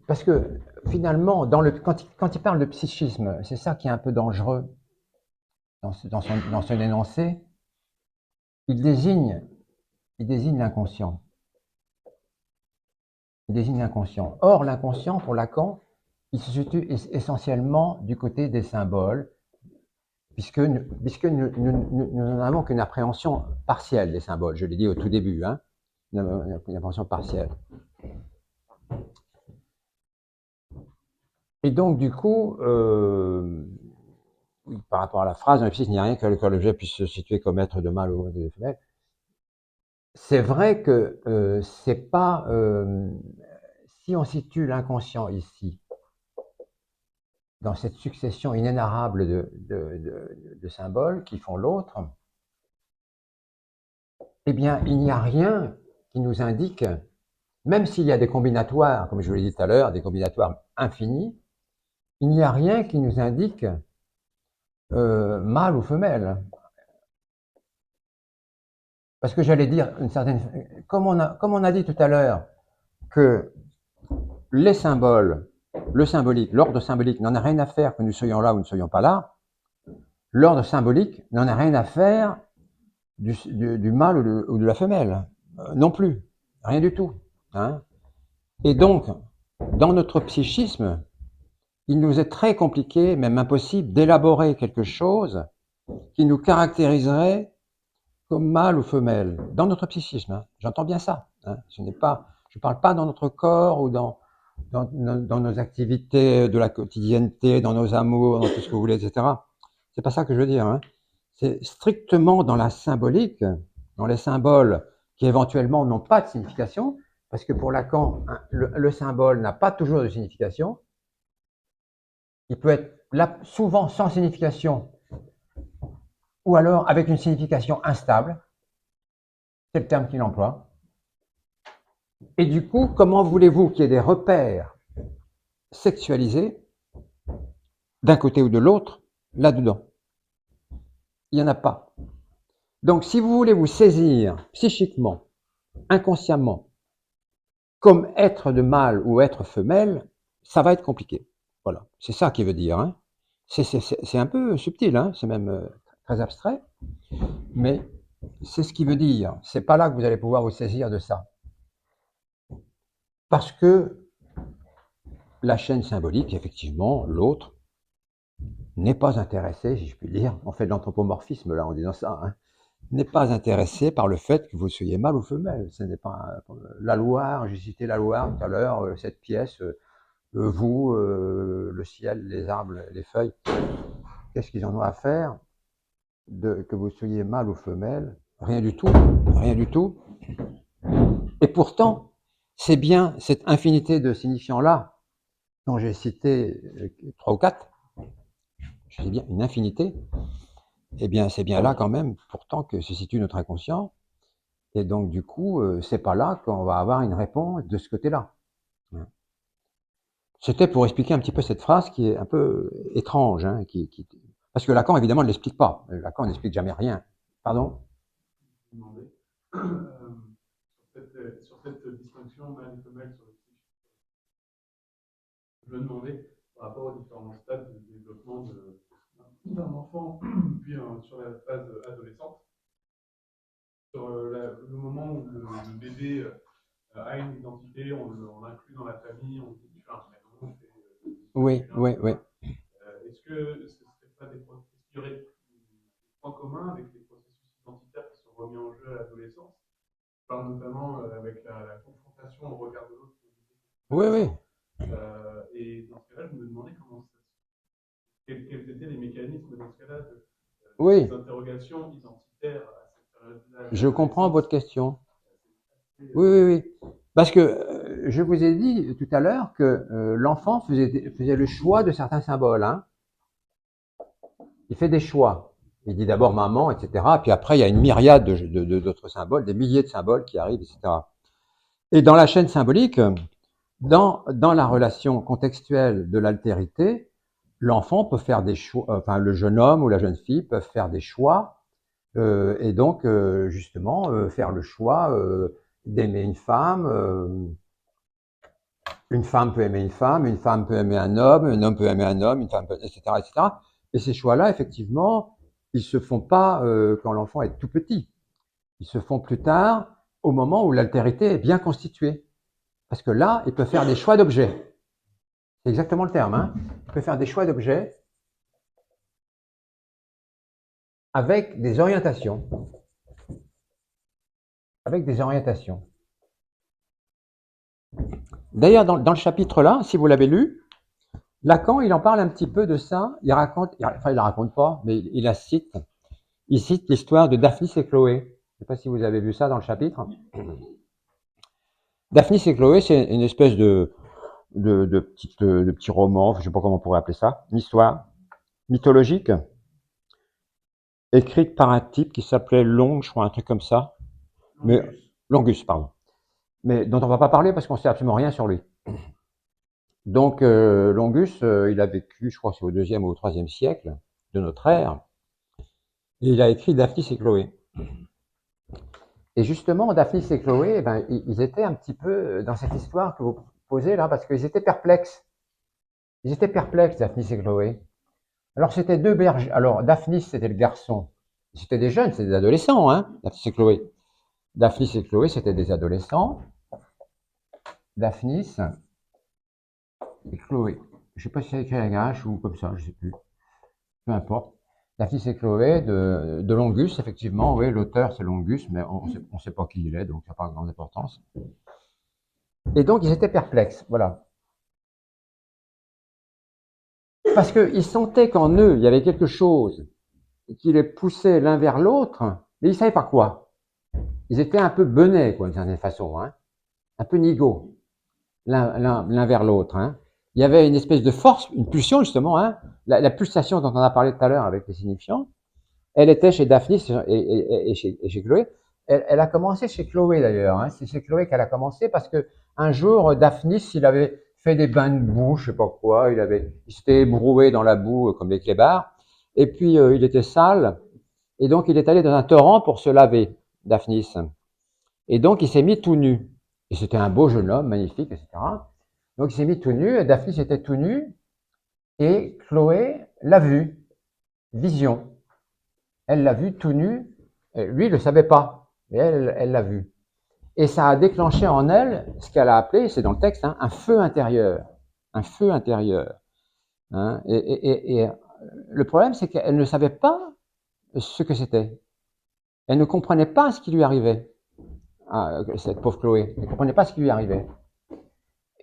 Parce que finalement, quand il parle de psychisme, c'est ça qui est un peu dangereux dans son énoncé. Il désigne l'inconscient. Il désigne l'inconscient. Or, l'inconscient, pour Lacan, il se situe essentiellement du côté des symboles, puisque nous n'en avons qu'une appréhension partielle des symboles. Je l'ai dit au tout début, hein, une appréhension partielle. Et donc, du coup, par rapport à la phrase, dans le psychisme, il n'y a rien que l'objet puisse se situer comme être de mâle ou de femelle. C'est vrai que c'est pas... si on situe l'inconscient ici, dans cette succession inénarrable de symboles qui font l'autre, eh bien, il n'y a rien qui nous indique, même s'il y a des combinatoires, comme je vous l'ai dit tout à l'heure, des combinatoires infinis, il n'y a rien qui nous indique mâle ou femelle. Parce que j'allais dire une certaine... Comme on a dit tout à l'heure que les symboles, le symbolique, l'ordre symbolique n'en a rien à faire que nous soyons là ou ne soyons pas là, l'ordre symbolique n'en a rien à faire du mâle ou de la femelle. Non plus. Rien du tout. Hein. Et donc, dans notre psychisme, il nous est très compliqué, même impossible, d'élaborer quelque chose qui nous caractériserait comme mâle ou femelle, dans notre psychisme. Hein. J'entends bien ça. Hein. Je ne parle pas dans notre corps ou dans nos activités de la quotidienneté, dans nos amours, dans tout ce que vous voulez, etc. C'est pas ça que je veux dire. Hein. C'est strictement dans la symbolique, dans les symboles qui éventuellement n'ont pas de signification, parce que pour Lacan, le symbole n'a pas toujours de signification. Il peut être là, souvent sans signification, ou alors avec une signification instable. C'est le terme qu'il emploie. Et du coup, comment voulez-vous qu'il y ait des repères sexualisés d'un côté ou de l'autre là-dedans? Il n'y en a pas. Donc, si vous voulez vous saisir psychiquement, inconsciemment, comme être de mâle ou être femelle, ça va être compliqué. Voilà, c'est ça qu'il veut dire. Hein. C'est un peu subtil, hein. C'est même très abstrait, mais c'est ce qu'il veut dire. C'est pas là que vous allez pouvoir vous saisir de ça. Parce que la chaîne symbolique, effectivement, l'autre, n'est pas intéressé, si je puis dire, on fait de l'anthropomorphisme là en disant ça, hein, n'est pas intéressé par le fait que vous soyez mâle ou femelle. Ce n'est pas la Loire, j'ai cité la Loire tout à l'heure, cette pièce, vous, le ciel, les arbres, les feuilles, qu'est-ce qu'ils en ont à faire que vous soyez mâle ou femelle? Rien du tout, rien du tout. Et pourtant, c'est bien cette infinité de signifiants-là, dont j'ai cité 3 ou 4, je dis bien une infinité, eh bien, c'est bien là quand même, pourtant, que se situe notre inconscient. Et donc, du coup, c'est pas là qu'on va avoir une réponse de ce côté-là. C'était pour expliquer un petit peu cette phrase qui est un peu étrange, hein, parce que Lacan, évidemment, ne l'explique pas. Lacan n'explique jamais rien. Pardon? Je me demandais, sur cette distinction mâle et femelle sur le psychique, je me demandais par rapport aux différents stades de développement d'un enfant, puis sur la phase adolescente, sur le moment où le bébé a une identité, on l'inclut dans la famille, on dit tu as un prénom, Oui, oui, oui. Est-ce que ce serait pas est-ce qu'il y aurait des points communs avec les processus identitaires qui sont remis en jeu à l'adolescence? Je parle notamment avec la confrontation au regard de l'autre. Oui, oui. Et dans ce cas-là, je me demandais quels étaient les mécanismes dans ce cas-là de Oui. ces interrogations identitaires à cette période-là. Je comprends votre question. Oui, oui, oui. Parce que je vous ai dit tout à l'heure que l'enfant faisait le choix de certains symboles. Hein. Il fait des choix. Il dit d'abord maman, etc. Puis après, il y a une myriade d'autres symboles, des milliers de symboles qui arrivent, etc. Et dans la chaîne symbolique, dans la relation contextuelle de l'altérité, l'enfant peut faire des choix, enfin le jeune homme ou la jeune fille peuvent faire des choix et donc justement faire le choix d'aimer une femme peut aimer une femme peut aimer un homme peut aimer un homme, une femme peut, etc., etc. Et ces choix-là, effectivement, ils se font pas quand l'enfant est tout petit. Ils se font plus tard, au moment où l'altérité est bien constituée. Parce que là, il peut faire des choix d'objets. C'est exactement le terme. Hein. Il peut faire des choix d'objets avec des orientations. Avec des orientations. D'ailleurs, dans le chapitre là, si vous l'avez lu, Lacan, il en parle un petit peu de ça. Il la raconte pas, mais il la cite. Il cite l'histoire de Daphnis et Chloé. Je ne sais pas si vous avez vu ça dans le chapitre. Daphnis et Chloé, c'est une espèce de petit roman, je ne sais pas comment on pourrait appeler ça, une histoire mythologique, écrite par un type qui s'appelait Long, je crois, un truc comme ça. Mais Longus, pardon. Mais dont on ne va pas parler parce qu'on ne sait absolument rien sur lui. Donc, Longus, il a vécu, je crois, c'est au 2e ou au 3e siècle de notre ère. Et il a écrit Daphnis et Chloé. Et justement, Daphnis et Chloé, eh ben, ils étaient un petit peu dans cette histoire que vous posez là, parce qu'ils étaient perplexes. Ils étaient perplexes, Daphnis et Chloé. Alors, c'était deux bergers. Alors, Daphnis, c'était le garçon. C'était des jeunes, c'était des adolescents, hein, Daphnis et Chloé. Daphnis et Chloé, c'était des adolescents. Daphnis et Chloé. Je ne sais pas si c'est écrit à H ou comme ça, je ne sais plus. Peu importe. Daphnis et Chloé de Longus, effectivement, oui, l'auteur c'est Longus, mais on ne sait pas qui il est, donc ça n'a pas grande importance. Et donc ils étaient perplexes, voilà. Parce qu'ils sentaient qu'en eux, il y avait quelque chose qui les poussait l'un vers l'autre, mais ils ne savaient pas quoi. Ils étaient un peu benets, quoi, d'une certaine façon, hein, un peu nigauds, l'un vers l'autre. Hein. Il y avait une espèce de force, une pulsion justement, hein, la pulsation dont on a parlé tout à l'heure avec les signifiants. Elle était chez Daphnis et chez Chloé. Elle a commencé chez Chloé d'ailleurs. Hein. C'est chez Chloé qu'elle a commencé parce que un jour, Daphnis, il avait fait des bains de boue, je sais pas quoi. Il s'était ébroué dans la boue comme les clébards. Et puis, il était sale. Et donc, il est allé dans un torrent pour se laver, Daphnis. Et donc, il s'est mis tout nu. Et c'était un beau jeune homme, magnifique, etc. Donc, il s'est mis tout nu. Et Daphnis était tout nu. Et Chloé l'a vu. Vision. Elle l'a vu tout nu. Lui, il ne le savait pas, mais elle l'a vu. Et ça a déclenché en elle ce qu'elle a appelé, c'est dans le texte, hein, un feu intérieur. Un feu intérieur. Hein. Et le problème, c'est qu'elle ne savait pas ce que c'était. Elle ne comprenait pas ce qui lui arrivait. Ah, cette pauvre Chloé. Elle ne comprenait pas ce qui lui arrivait.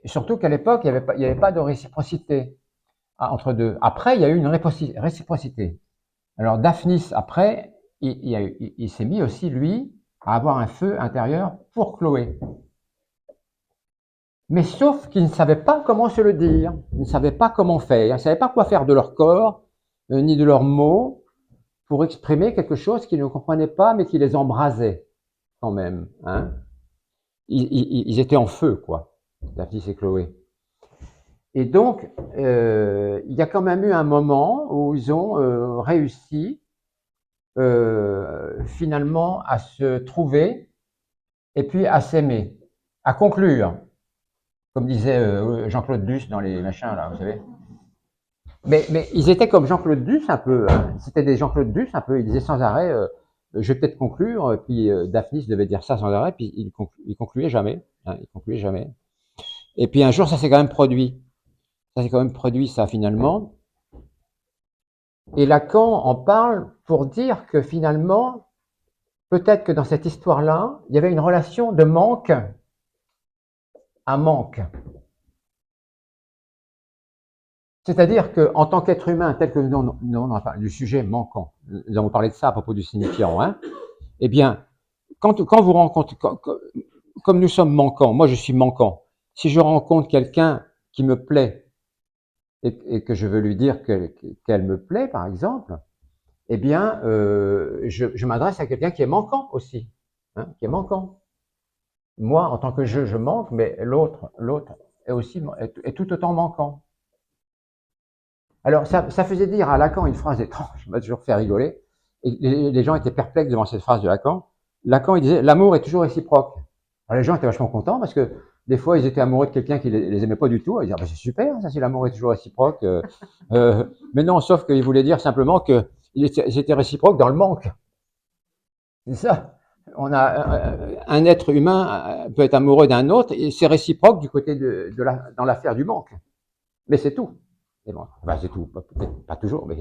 Et surtout qu'à l'époque, il n'y avait pas de réciprocité entre deux. Après, il y a eu une réciprocité. Alors Daphnis, après, il s'est mis aussi, lui, à avoir un feu intérieur pour Chloé. Mais sauf qu'il ne savait pas comment se le dire, il ne savait pas comment faire, il ne savait pas quoi faire de leur corps, ni de leurs mots pour exprimer quelque chose qu'ils ne comprenaient pas, mais qui les embrasait quand même. Hein. Ils étaient en feu, quoi, Daphnis et Chloé. Et donc, il y a quand même eu un moment où ils ont réussi finalement à se trouver et puis à s'aimer, à conclure, comme disait Jean-Claude Duss dans les machins, là, vous savez. Mais ils étaient comme Jean-Claude Duss un peu, hein. C'était des Jean-Claude Duss un peu, ils disaient sans arrêt je vais peut-être conclure, puis Daphnis devait dire ça sans arrêt, puis il concluait jamais, hein, il concluait jamais. Et puis un jour, ça s'est quand même produit. Ça s'est quand même produit, ça, finalement. Et Lacan en parle pour dire que finalement, peut-être que dans cette histoire-là, il y avait une relation de manque à manque. C'est-à-dire qu'en tant qu'être humain, tel que nous parlé du sujet manquant, nous avons parlé de ça à propos du signifiant, hein, eh bien, quand vous rencontrez, comme nous sommes manquants, moi je suis manquant, si je rencontre quelqu'un qui me plaît et que je veux lui dire qu'elle me plaît, par exemple, eh bien, je m'adresse à quelqu'un qui est manquant aussi, hein, qui est manquant. Moi, en tant que je manque, mais l'autre est aussi est tout autant manquant. Alors, ça faisait dire à Lacan une phrase étrange, qui m'a toujours fait rigoler, et les gens étaient perplexes devant cette phrase de Lacan. Lacan, il disait, l'amour est toujours réciproque. Alors, les gens étaient vachement contents parce que des fois, ils étaient amoureux de quelqu'un qui les aimait pas du tout. Ils disaient, bah, c'est super, ça, si l'amour est toujours réciproque. Mais non, sauf qu'il voulait dire simplement qu'ils étaient réciproques dans le manque. C'est ça. On a un être humain peut être amoureux d'un autre et c'est réciproque du côté dans l'affaire du manque. Mais c'est tout. Et bon, ben c'est tout. Peut-être pas toujours, mais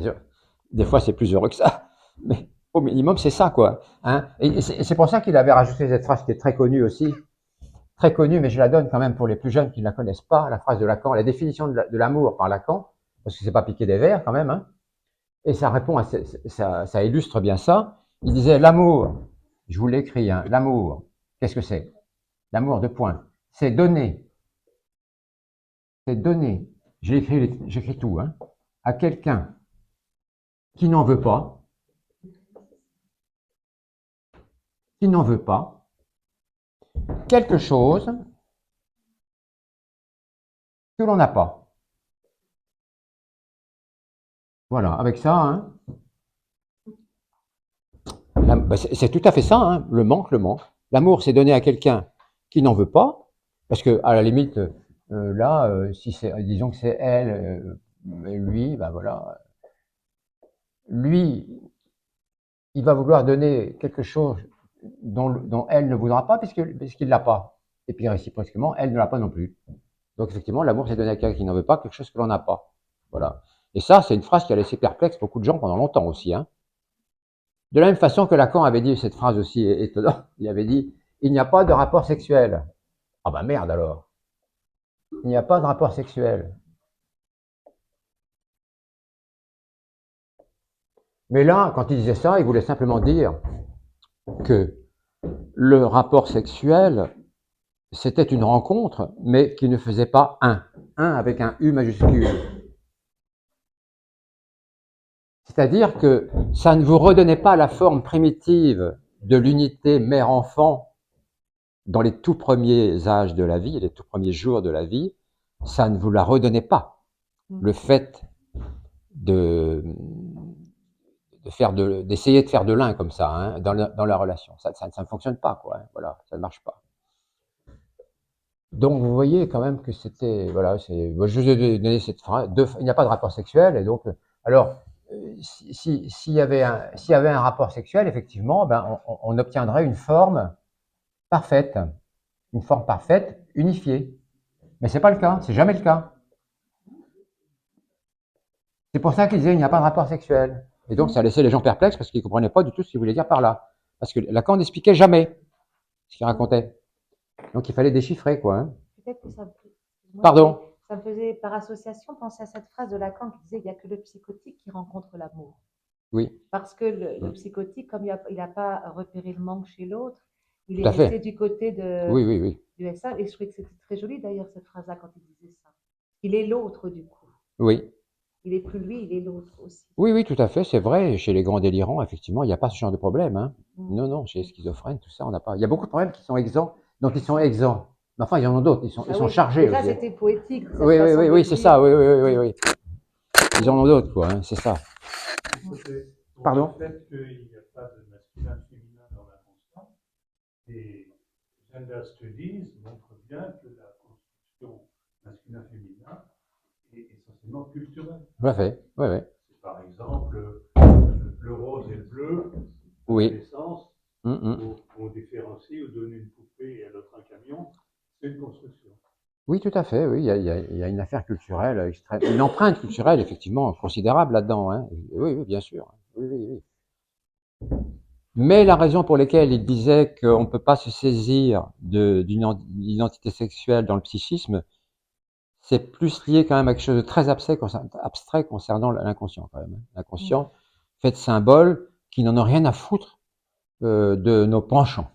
des fois c'est plus heureux que ça. Mais au minimum c'est ça, quoi. Hein. Et c'est pour ça qu'il avait rajouté cette phrase qui est très connue aussi, très connue, mais je la donne quand même pour les plus jeunes qui ne la connaissent pas, la phrase de Lacan, la définition de l'amour par Lacan, parce que c'est pas piquer des vers quand même. Hein. Et ça répond à ça illustre bien ça. Il disait l'amour. Je vous l'ai écrit, hein, l'amour. Qu'est-ce que c'est? L'amour, deux points. C'est donner. C'est donner. J'écris tout, hein, à quelqu'un qui n'en veut pas, quelque chose que l'on n'a pas. Voilà, avec ça, hein, c'est tout à fait ça, hein, le manque. L'amour, c'est donner à quelqu'un qui n'en veut pas, parce que à la limite, là, si c'est, disons que c'est elle, lui, ben voilà, lui, il va vouloir donner quelque chose dont elle ne voudra pas, puisqu'il l'a pas. Et puis réciproquement, elle ne l'a pas non plus. Donc effectivement, l'amour, c'est donner à quelqu'un qui n'en veut pas quelque chose que l'on n'a pas. Voilà. Et ça, c'est une phrase qui a laissé perplexe beaucoup de gens pendant longtemps aussi. Hein. De la même façon que Lacan avait dit cette phrase aussi étonnante, il avait dit « Il n'y a pas de rapport sexuel ». Ah bah merde alors. Il n'y a pas de rapport sexuel. Mais là, quand il disait ça, il voulait simplement dire que le rapport sexuel, c'était une rencontre, mais qui ne faisait pas un avec un U majuscule. C'est-à-dire que ça ne vous redonnait pas la forme primitive de l'unité mère-enfant dans les tout premiers âges de la vie, les tout premiers jours de la vie, ça ne vous la redonnait pas. Le fait d'essayer de faire de l'un comme ça, hein, dans la relation, ça ne fonctionne pas, quoi. Hein, voilà, ça ne marche pas. Donc vous voyez quand même que c'était, voilà, je vous ai donné cette phrase, il n'y a pas de rapport sexuel, et donc, alors, s'il y avait un rapport sexuel, effectivement, ben, on obtiendrait une forme parfaite, unifiée. Mais c'est pas le cas, c'est jamais le cas. C'est pour ça qu'il disait il n'y a pas de rapport sexuel. Et donc ça laissait les gens perplexes parce qu'ils ne comprenaient pas du tout ce qu'il voulait dire par là. Parce que Lacan n'expliquait jamais ce qu'il racontait. Donc il fallait déchiffrer, quoi. Hein. Peut-être que ça Pardon. Ça me faisait par association penser à cette phrase de Lacan qui disait il n'y a que le psychotique qui rencontre l'amour. Oui. Parce que le psychotique, comme il n'a pas repéré le manque chez l'autre, il Tout à est resté fait. du côté du SA. Et je trouvais que c'était très joli d'ailleurs cette phrase-là quand il disait ça. Il est l'autre du coup. Oui. il est plus lui, il est l'autre aussi. Oui, oui, tout à fait, c'est vrai. Chez les grands délirants, effectivement, il n'y a pas ce genre de problème, hein. Mm. Non, non, chez les schizophrènes, tout ça, on n'a pas. Il y a beaucoup de problèmes qui sont exempts, dont ils sont exempts. Mais enfin, il y en a d'autres, ils Ah sont oui, chargés déjà aussi, hein. c'était poétique, cette Oui, oui, façon oui, de oui, le c'est dire. ça, oui, oui, oui, oui, oui. Ils en ont d'autres, quoi, hein, c'est ça. Pour Pardon? le fait qu'il n'y a pas de masculin féminin dans l'inconscient, les gender studies montrent bien que la construction masculin-féminin est essentiellement culturelle. Tout à fait, oui, oui. C'est par exemple le rose et le bleu, à Oui. la naissance, on différencie ou donne une poupée et à l'autre un camion, c'est une construction. Oui, tout à fait, oui, il y a une affaire culturelle extrême, une empreinte culturelle, effectivement, considérable là-dedans, hein. Oui, oui, bien sûr. Oui, oui, oui. Mais la raison pour laquelle il disait qu'on ne peut pas se saisir d'une identité sexuelle dans le psychisme, c'est plus lié quand même à quelque chose de très abstrait concernant l'inconscient, quand même. L'inconscient fait de symboles qui n'en ont rien à foutre de nos penchants,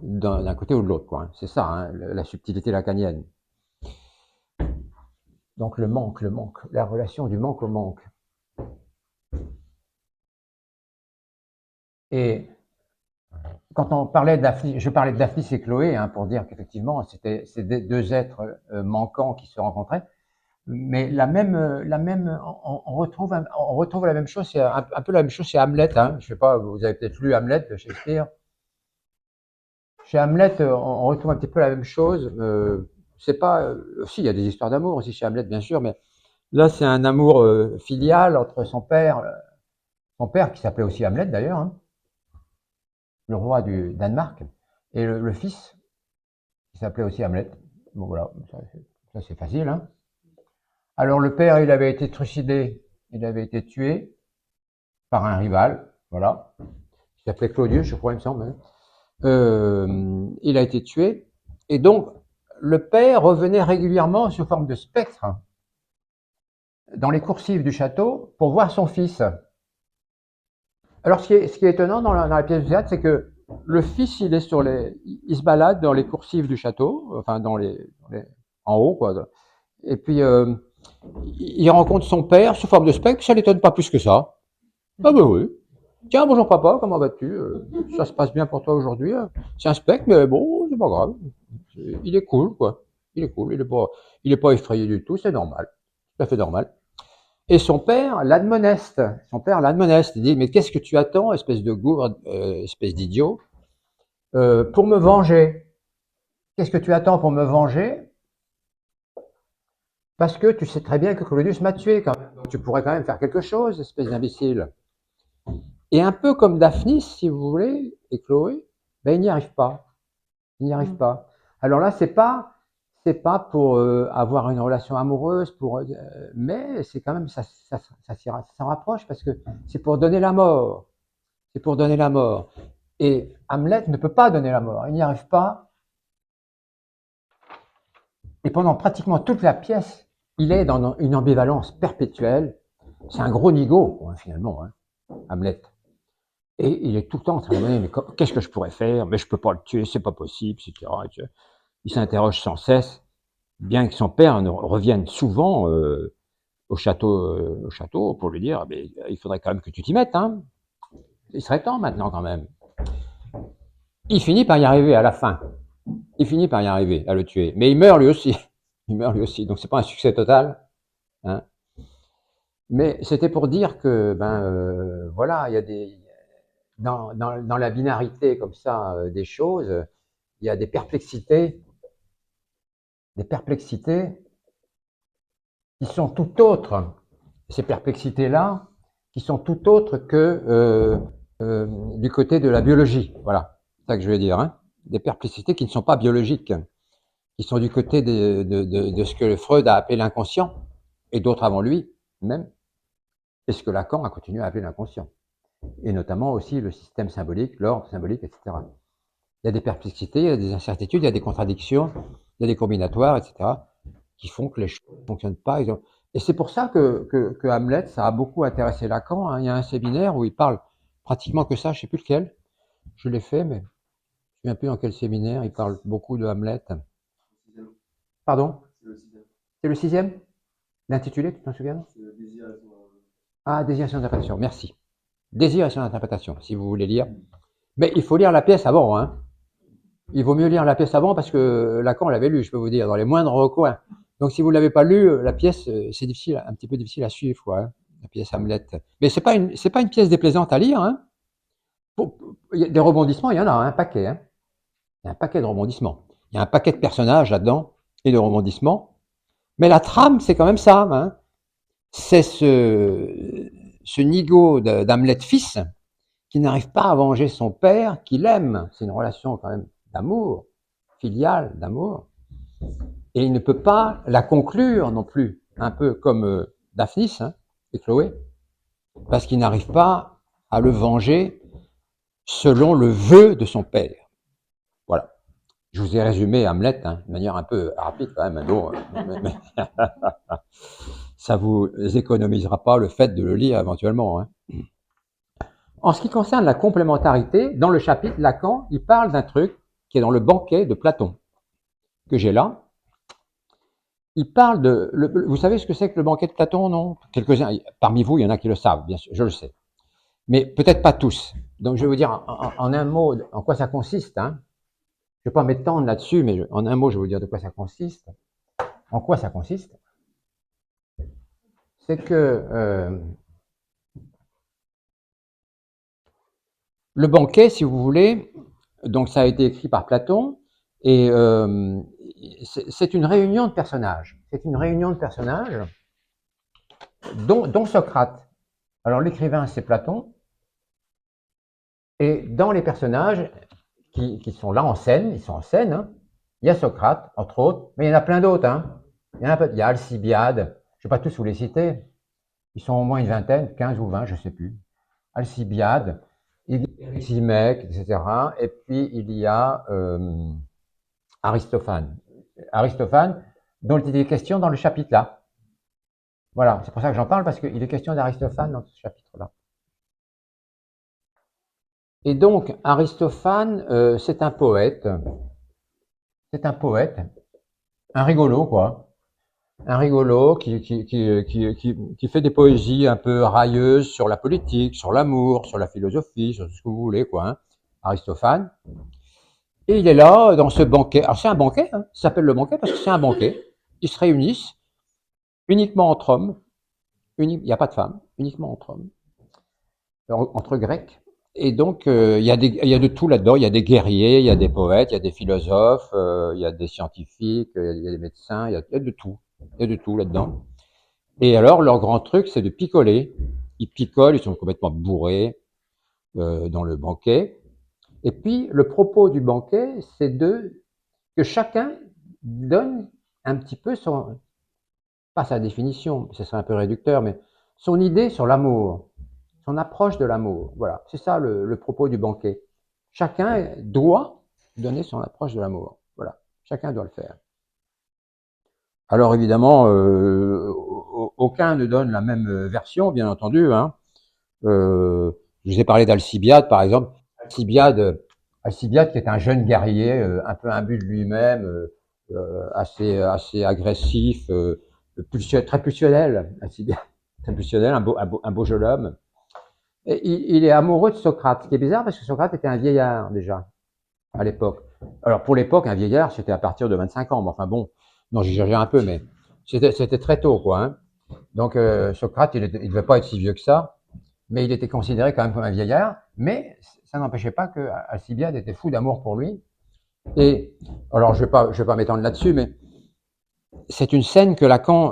d'un côté ou de l'autre, quoi, hein. C'est ça, hein, la subtilité lacanienne. Donc le manque, la relation du manque au manque. Et quand on parlait je parlais de Daphnis et Chloé, hein, pour dire qu'effectivement, c'est deux êtres manquants qui se rencontraient. Mais on retrouve la même chose, c'est un peu la même chose chez Hamlet, hein. Je sais pas, vous avez peut-être lu Hamlet de Shakespeare. Chez Hamlet, on retrouve un petit peu la même chose. C'est pas, si, il y a des histoires d'amour aussi chez Hamlet, bien sûr, mais là, c'est un amour filial entre son père qui s'appelait aussi Hamlet d'ailleurs, hein, le roi du Danemark, et le fils qui s'appelait aussi Hamlet. Bon voilà, ça c'est facile, hein. Alors le père, il avait été trucidé, il avait été tué par un rival, voilà, qui s'appelait Claudius, je crois, il me semble, hein. Il a été tué, et donc le père revenait régulièrement sous forme de spectre dans les coursives du château pour voir son fils. Alors, ce qui est étonnant dans la pièce de théâtre, c'est que le fils, il se balade dans les coursives du château, enfin en haut, quoi. Et puis, il rencontre son père sous forme de spectre. Ça l'étonne pas plus que ça. Ah ben oui. Tiens, bonjour papa, comment vas-tu? Ça se passe bien pour toi aujourd'hui? C'est un spectre, mais bon, c'est pas grave. Il est cool, quoi. Il est cool. Il est pas effrayé du tout. C'est normal. Tout à fait normal. Et son père l'admoneste. Il dit, mais qu'est-ce que tu attends, espèce de gourde, espèce d'idiot, pour me venger? Qu'est-ce que tu attends pour me venger? Parce que tu sais très bien que Claudius m'a tué quand même. Donc tu pourrais quand même faire quelque chose, espèce d'imbécile. Et un peu comme Daphnis, si vous voulez, et Chloé, ben il n'y arrive pas. Il n'y arrive pas. Alors là, c'est pas pour avoir une relation amoureuse, mais c'est quand même ça s'en rapproche parce que c'est pour donner la mort. C'est pour donner la mort. Et Hamlet ne peut pas donner la mort. Il n'y arrive pas. Et pendant pratiquement toute la pièce, il est dans une ambivalence perpétuelle. C'est un gros nigaud, hein, finalement, hein, Hamlet. Et il est tout le temps en train de demander, mais qu'est-ce que je pourrais faire? Mais je peux pas le tuer, c'est pas possible, etc. Il s'interroge sans cesse, bien que son père revienne souvent au château pour lui dire, mais il faudrait quand même que tu t'y mettes, hein. Il serait temps maintenant quand même. Il finit par y arriver à la fin. Il finit par y arriver à le tuer, mais il meurt lui aussi. Il meurt lui aussi, donc c'est pas un succès total, hein. Mais c'était pour dire que voilà, il y a dans la binarité comme ça des choses, il y a des perplexités qui sont tout autres. Ces perplexités-là, qui sont tout autres que du côté de la biologie. Voilà, c'est ça que je veux dire, hein. Des perplexités qui ne sont pas biologiques, qui sont du côté de ce que Freud a appelé l'inconscient, et d'autres avant lui même, et ce que Lacan a continué à appeler l'inconscient. Et notamment aussi le système symbolique, l'ordre symbolique, etc. Il y a des perplexités, il y a des incertitudes, il y a des contradictions, il y a des combinatoires, etc., qui font que les choses ne fonctionnent pas. Et c'est pour ça que Hamlet, ça a beaucoup intéressé Lacan, hein. Il y a un séminaire où il parle pratiquement que ça, je ne sais plus lequel, je l'ai fait, mais je ne me souviens plus dans quel séminaire, il parle beaucoup de Hamlet. Pardon? C'est le sixième? L'intitulé, tu t'en souviens? C'est le désir et son- Ah, Désir et son interprétation, merci. Désir et son interprétation, si vous voulez lire. Mais il faut lire la pièce avant, hein. Il vaut mieux lire la pièce avant parce que Lacan l'avait lu, je peux vous dire, dans les moindres recoins. Donc si vous ne l'avez pas lu, la pièce, c'est difficile, un petit peu difficile à suivre, quoi, hein, la pièce Hamlet. Mais c'est pas une pièce déplaisante à lire, hein. Il y a des rebondissements, il y en a un paquet, hein. Il y a un paquet de rebondissements. Il y a un paquet de personnages là-dedans et de rebondissements. Mais la trame, c'est quand même ça, hein. C'est ce nigaud d'Hamlet fils qui n'arrive pas à venger son père, qu'il aime. C'est une relation quand même d'amour, filiale, d'amour. Et il ne peut pas la conclure non plus, un peu comme Daphnis, hein, et Chloé, parce qu'il n'arrive pas à le venger selon le vœu de son père. Voilà. Je vous ai résumé Hamlet, hein, de manière un peu rapide quand même, bon, mais ça vous économisera pas le fait de le lire éventuellement, hein. En ce qui concerne la complémentarité, dans le chapitre, Lacan, il parle d'un truc qui est dans le banquet de Platon, que j'ai là. Il parle de... vous savez ce que c'est que le banquet de Platon, non? Quelques-uns, parmi vous, il y en a qui le savent, bien sûr, je le sais. Mais peut-être pas tous. Donc je vais vous dire en un mot en quoi ça consiste, hein. Je ne vais pas m'étendre là-dessus, mais en un mot, je vais vous dire de quoi ça consiste. En quoi ça consiste? C'est que le banquet, si vous voulez, donc ça a été écrit par Platon, et c'est une réunion de personnages. C'est une réunion de personnages, dont Socrate. Alors l'écrivain, c'est Platon, et dans les personnages qui sont là en scène, ils sont en scène, hein, il y a Socrate, entre autres, mais il y en a plein d'autres, hein. Il y a Alcibiade, je ne vais pas tous vous les citer, ils sont au moins une vingtaine, 15 ou 20, je ne sais plus. Alcibiade, Éryximèque, etc. Et puis il y a Aristophane. Aristophane, dont il est question dans le chapitre là. Voilà, c'est pour ça que j'en parle, parce qu'il est question d'Aristophane dans ce chapitre-là. Et donc, Aristophane, c'est un poète. C'est un poète. Un rigolo, quoi. Un rigolo qui fait des poésies un peu railleuses sur la politique, sur l'amour, sur la philosophie, sur ce que vous voulez, quoi, hein. Aristophane. Et il est là, dans ce banquet. Alors, c'est un banquet, hein. Ça s'appelle le banquet parce que c'est un banquet. Ils se réunissent uniquement entre hommes. Il n'y a pas de femmes, uniquement entre hommes. Entre Grecs. Et donc, il y a de tout là-dedans. Il y a des guerriers, il y a des poètes, il y a des philosophes, il y a des scientifiques, il y a des médecins, il y a de tout. Il y a de tout là-dedans. Et alors, leur grand truc, c'est de picoler. Ils picolent, ils sont complètement bourrés dans le banquet. Et puis, le propos du banquet, c'est que chacun donne un petit peu pas sa définition, ce serait un peu réducteur, mais son idée sur l'amour, son approche de l'amour. Voilà, c'est ça le propos du banquet. Chacun doit donner son approche de l'amour. Voilà, chacun doit le faire. Alors évidemment, aucun ne donne la même version, bien entendu, hein. Je vous ai parlé d'Alcibiade, par exemple. Alcibiade qui est un jeune guerrier, un peu imbu de lui-même, assez agressif, très pulsionnel, Alcibiade, très pulsionnel, un beau jeune homme. Et il est amoureux de Socrate, ce qui est bizarre parce que Socrate était un vieillard déjà, à l'époque. Alors pour l'époque, un vieillard, c'était à partir de 25 ans, mais enfin bon, non, j'exagère un peu, mais c'était très tôt, quoi, hein. Donc Socrate, il devait pas être si vieux que ça, mais il était considéré quand même comme un vieillard, mais ça n'empêchait pas que Alcibiade était fou d'amour pour lui. Et alors je vais pas m'étendre là-dessus, mais c'est une scène que Lacan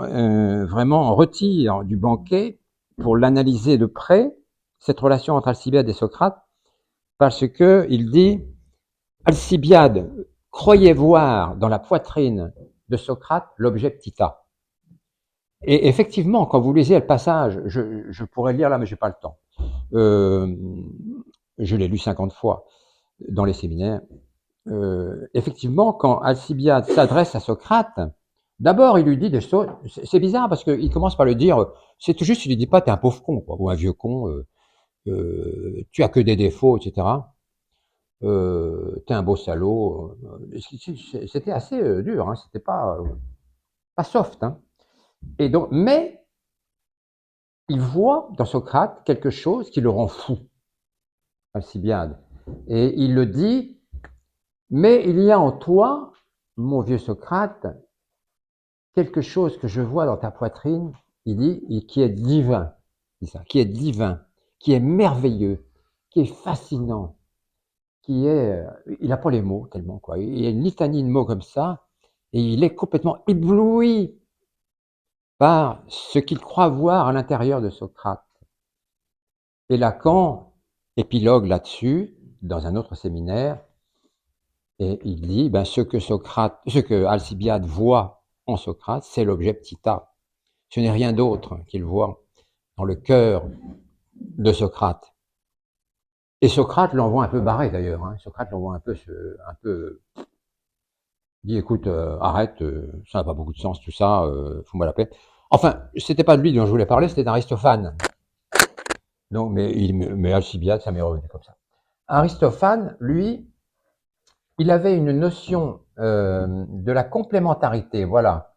vraiment retire du banquet pour l'analyser de près, cette relation entre Alcibiade et Socrate, parce que il dit Alcibiade croyait voir dans la poitrine de Socrate l'objet Ptita. Et effectivement, quand vous lisez le passage, je pourrais le lire là, mais j'ai pas le temps. Je l'ai lu 50 fois dans les séminaires. Effectivement, quand Alcibiade s'adresse à Socrate, d'abord il lui dit des choses. C'est bizarre parce qu'il commence par lui dire, c'est tout juste, il lui dit pas t'es un pauvre con, quoi, ou un vieux con, tu as que des défauts, etc. T'es un beau salaud. C'était assez dur, hein, c'était pas soft, hein. Et donc, mais il voit dans Socrate quelque chose qui le rend fou, Alcibiade. Et il le dit, mais il y a en toi, mon vieux Socrate, quelque chose que je vois dans ta poitrine, il dit, qui est divin, qui est divin, qui est merveilleux, qui est fascinant, qui est, il n'a pas les mots tellement quoi. Il y a une litanie de mots comme ça, et il est complètement ébloui par ce qu'il croit voir à l'intérieur de Socrate. Et Lacan épilogue là-dessus dans un autre séminaire, et il dit, ben, ce que Alcibiade voit en Socrate, c'est l'objet petit a. Ce n'est rien d'autre qu'il voit dans le cœur de Socrate. Et Socrate l'envoie un peu barré d'ailleurs. Hein. Socrate l'envoie un peu dit écoute, arrête, ça n'a pas beaucoup de sens tout ça, fous-moi la paix. Enfin, c'était pas de lui dont je voulais parler, c'était d'Aristophane. Donc, mais Alcibiade, ça m'est revenu comme ça. Aristophane, lui, il avait une notion de la complémentarité, voilà.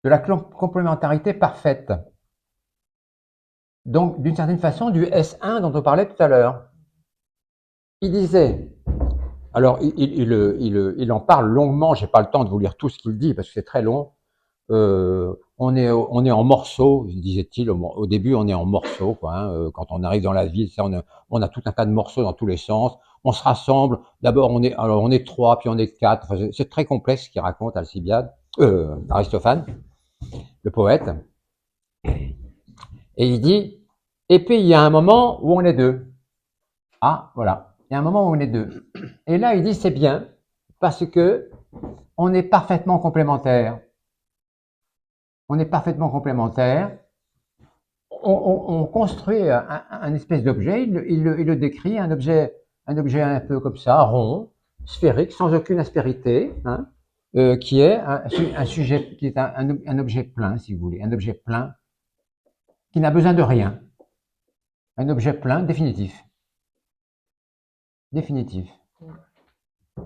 De la complémentarité parfaite. Donc, d'une certaine façon, du S1 dont on parlait tout à l'heure. Il disait, alors il en parle longuement, j'ai pas le temps de vous lire tout ce qu'il dit parce que c'est très long. On est en morceaux, disait-il. Au début, on est en morceaux, quoi. Hein, quand on arrive dans la ville, on a tout un tas de morceaux dans tous les sens. On se rassemble. D'abord, on est 3, puis on est 4. Enfin, c'est très complexe ce qu'il raconte Alcibiade, Aristophane, le poète. Et il dit, et puis il y a un moment où on est 2. Ah, voilà. Il y a un moment où on est 2. Et là, il dit, c'est bien, parce que on est parfaitement complémentaires. On est parfaitement complémentaires. On construit un espèce d'objet, il le décrit, un objet un peu comme ça, rond, sphérique, sans aucune aspérité, hein, qui est un sujet, qui est un objet plein, si vous voulez, un objet plein qui n'a besoin de rien. Un objet plein, définitif. Définitif.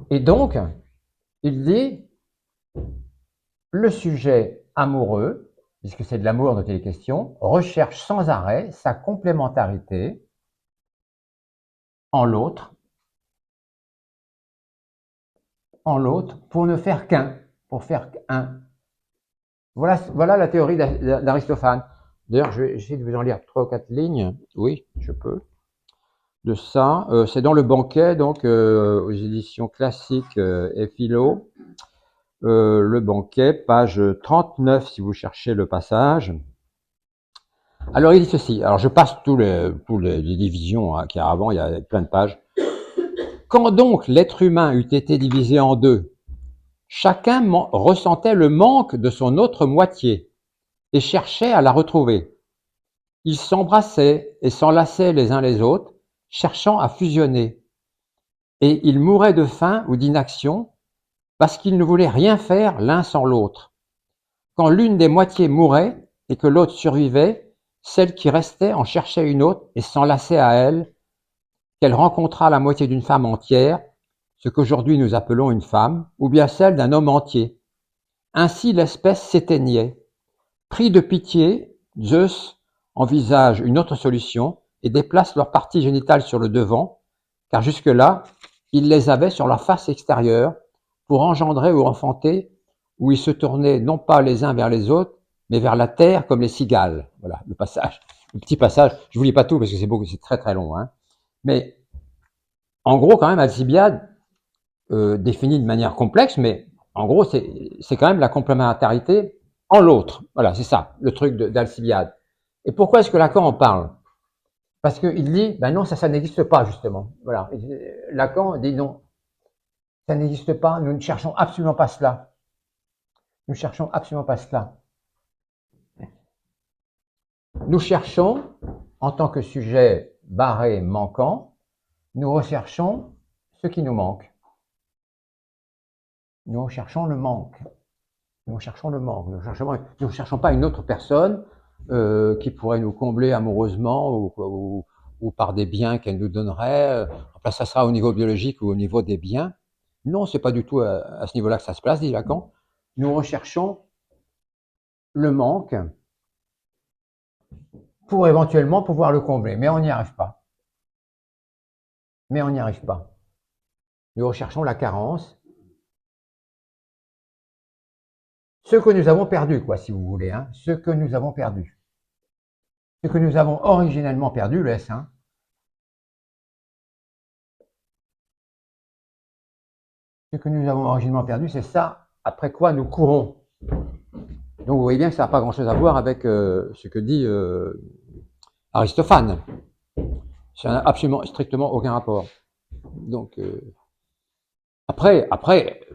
Et donc, il dit, le sujet amoureux, puisque c'est de l'amour dont il est question, recherche sans arrêt sa complémentarité en l'autre, pour ne faire qu'un, pour faire qu'un. Voilà la théorie d'Aristophane. D'ailleurs, je vais essayer de vous en lire 3 ou 4 lignes. Oui, je peux. De ça, c'est dans le banquet, donc aux éditions classiques et philo. Le banquet, page 39, si vous cherchez le passage. Alors, il dit ceci. Alors, je passe tous les divisions hein, qu'il y a avant, il y a plein de pages. Quand donc l'être humain eût été divisé en 2, chacun ressentait le manque de son autre moitié et cherchait à la retrouver. Ils s'embrassaient et s'enlaçaient les uns les autres, cherchant à fusionner. Et ils mouraient de faim ou d'inaction parce qu'ils ne voulaient rien faire l'un sans l'autre. Quand l'une des moitiés mourait et que l'autre survivait, celle qui restait en cherchait une autre et s'enlaçait à elle, qu'elle rencontra la moitié d'une femme entière, ce qu'aujourd'hui nous appelons une femme, ou bien celle d'un homme entier. Ainsi l'espèce s'éteignait. Pris de pitié, Zeus envisage une autre solution et déplace leurs parties génitales sur le devant, car jusque-là, il les avait sur leur face extérieure pour engendrer ou enfanter, où ils se tournaient non pas les uns vers les autres, mais vers la terre comme les cigales. Voilà le passage, le petit passage. Je vous lis pas tout parce que c'est très très long. Hein. Mais en gros, quand même, Alcibiade définit de manière complexe, mais en gros, c'est quand même la complémentarité en l'autre. Voilà, c'est ça, le truc d'Alcibiade. Et pourquoi est-ce que Lacan en parle? Parce qu'il dit, ben non, ça n'existe pas, justement. Voilà. Lacan dit non, ça n'existe pas, nous ne cherchons absolument pas cela. Nous ne cherchons absolument pas cela. Nous cherchons, en tant que sujet barré, manquant, nous recherchons ce qui nous manque. Nous cherchons le manque. Nous cherchons le manque. Nous ne cherchons pas une autre personne qui pourrait nous combler amoureusement ou par des biens qu'elle nous donnerait. Enfin, ça sera au niveau biologique ou au niveau des biens. Non, c'est pas du tout à ce niveau-là que ça se place, dit Lacan. nous recherchons le manque pour éventuellement pouvoir le combler, mais on n'y arrive pas. Mais on n'y arrive pas. Nous recherchons la carence, ce que nous avons perdu, quoi, si vous voulez, hein, ce que nous avons perdu. Ce que nous avons originellement perdu, le S1, ce que nous avons originellement perdu, c'est ça après quoi nous courons. Donc vous voyez bien que ça n'a pas grand-chose à voir avec ce que dit Aristophane. Ça n'a absolument, strictement aucun rapport. Donc après,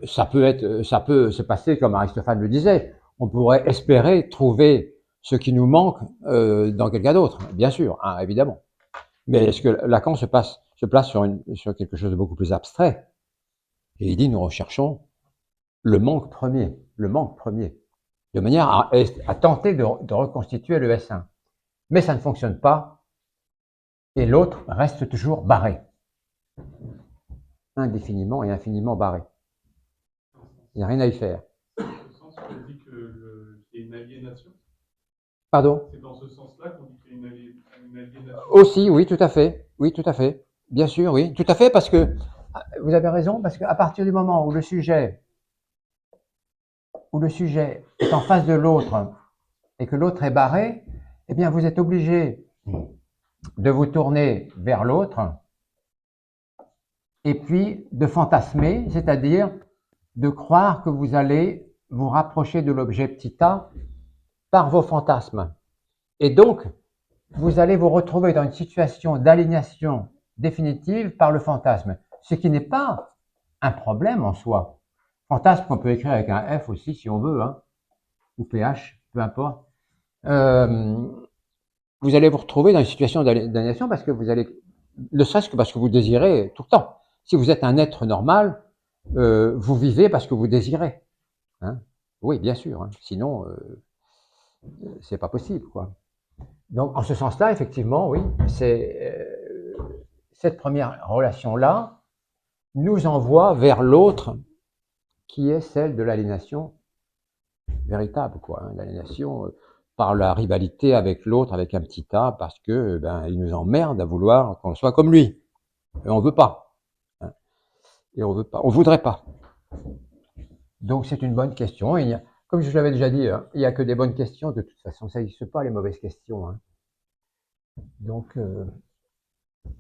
ça peut se passer comme Aristophane le disait. On pourrait espérer trouver ce qui nous manque dans quelqu'un d'autre, bien sûr, hein, évidemment. Mais est-ce que Lacan se place sur quelque chose de beaucoup plus abstrait? Et il dit, nous recherchons le manque premier, de manière à tenter de reconstituer le S1. Mais ça ne fonctionne pas, et l'autre reste toujours barré. Indéfiniment et infiniment barré. Il n'y a rien à y faire. Dans ce sens, on dit qu'il y a une aliénation. Pardon? C'est dans ce sens-là qu'on dit qu'il y a une aliénation. Aussi, oui, tout à fait. Oui, tout à fait. Bien sûr, oui. Tout à fait, parce que, vous avez raison, parce qu'à partir du moment où le sujet est en face de l'autre et que l'autre est barré, eh bien, vous êtes obligé de vous tourner vers l'autre et puis de fantasmer, c'est-à-dire de croire que vous allez vous rapprocher de l'objet petit a par vos fantasmes. Et donc, vous allez vous retrouver dans une situation d'aliénation définitive par le fantasme, ce qui n'est pas un problème en soi. Fantasme qu'on peut écrire avec un F aussi si on veut, hein, ou PH, peu importe. Vous allez vous retrouver dans une situation d'aliénation parce que vous allez, ne serait-ce que parce que vous désirez tout le temps. Si vous êtes un être normal, vous vivez parce que vous désirez. Hein, oui, bien sûr. Hein, sinon, c'est pas possible, quoi. Donc, en ce sens-là, effectivement, oui, cette première relation-là nous envoie vers l'autre qui est celle de l'aliénation véritable, quoi. Hein, l'aliénation par la rivalité avec l'autre, avec un petit a, parce que il nous emmerde à vouloir qu'on soit comme lui. Et on veut pas. Hein, et on veut pas. On voudrait pas. Donc, c'est une bonne question. Et comme je l'avais déjà dit, hein, il n'y a que des bonnes questions. De toute façon, ça n'existe pas, les mauvaises questions. Hein. Donc,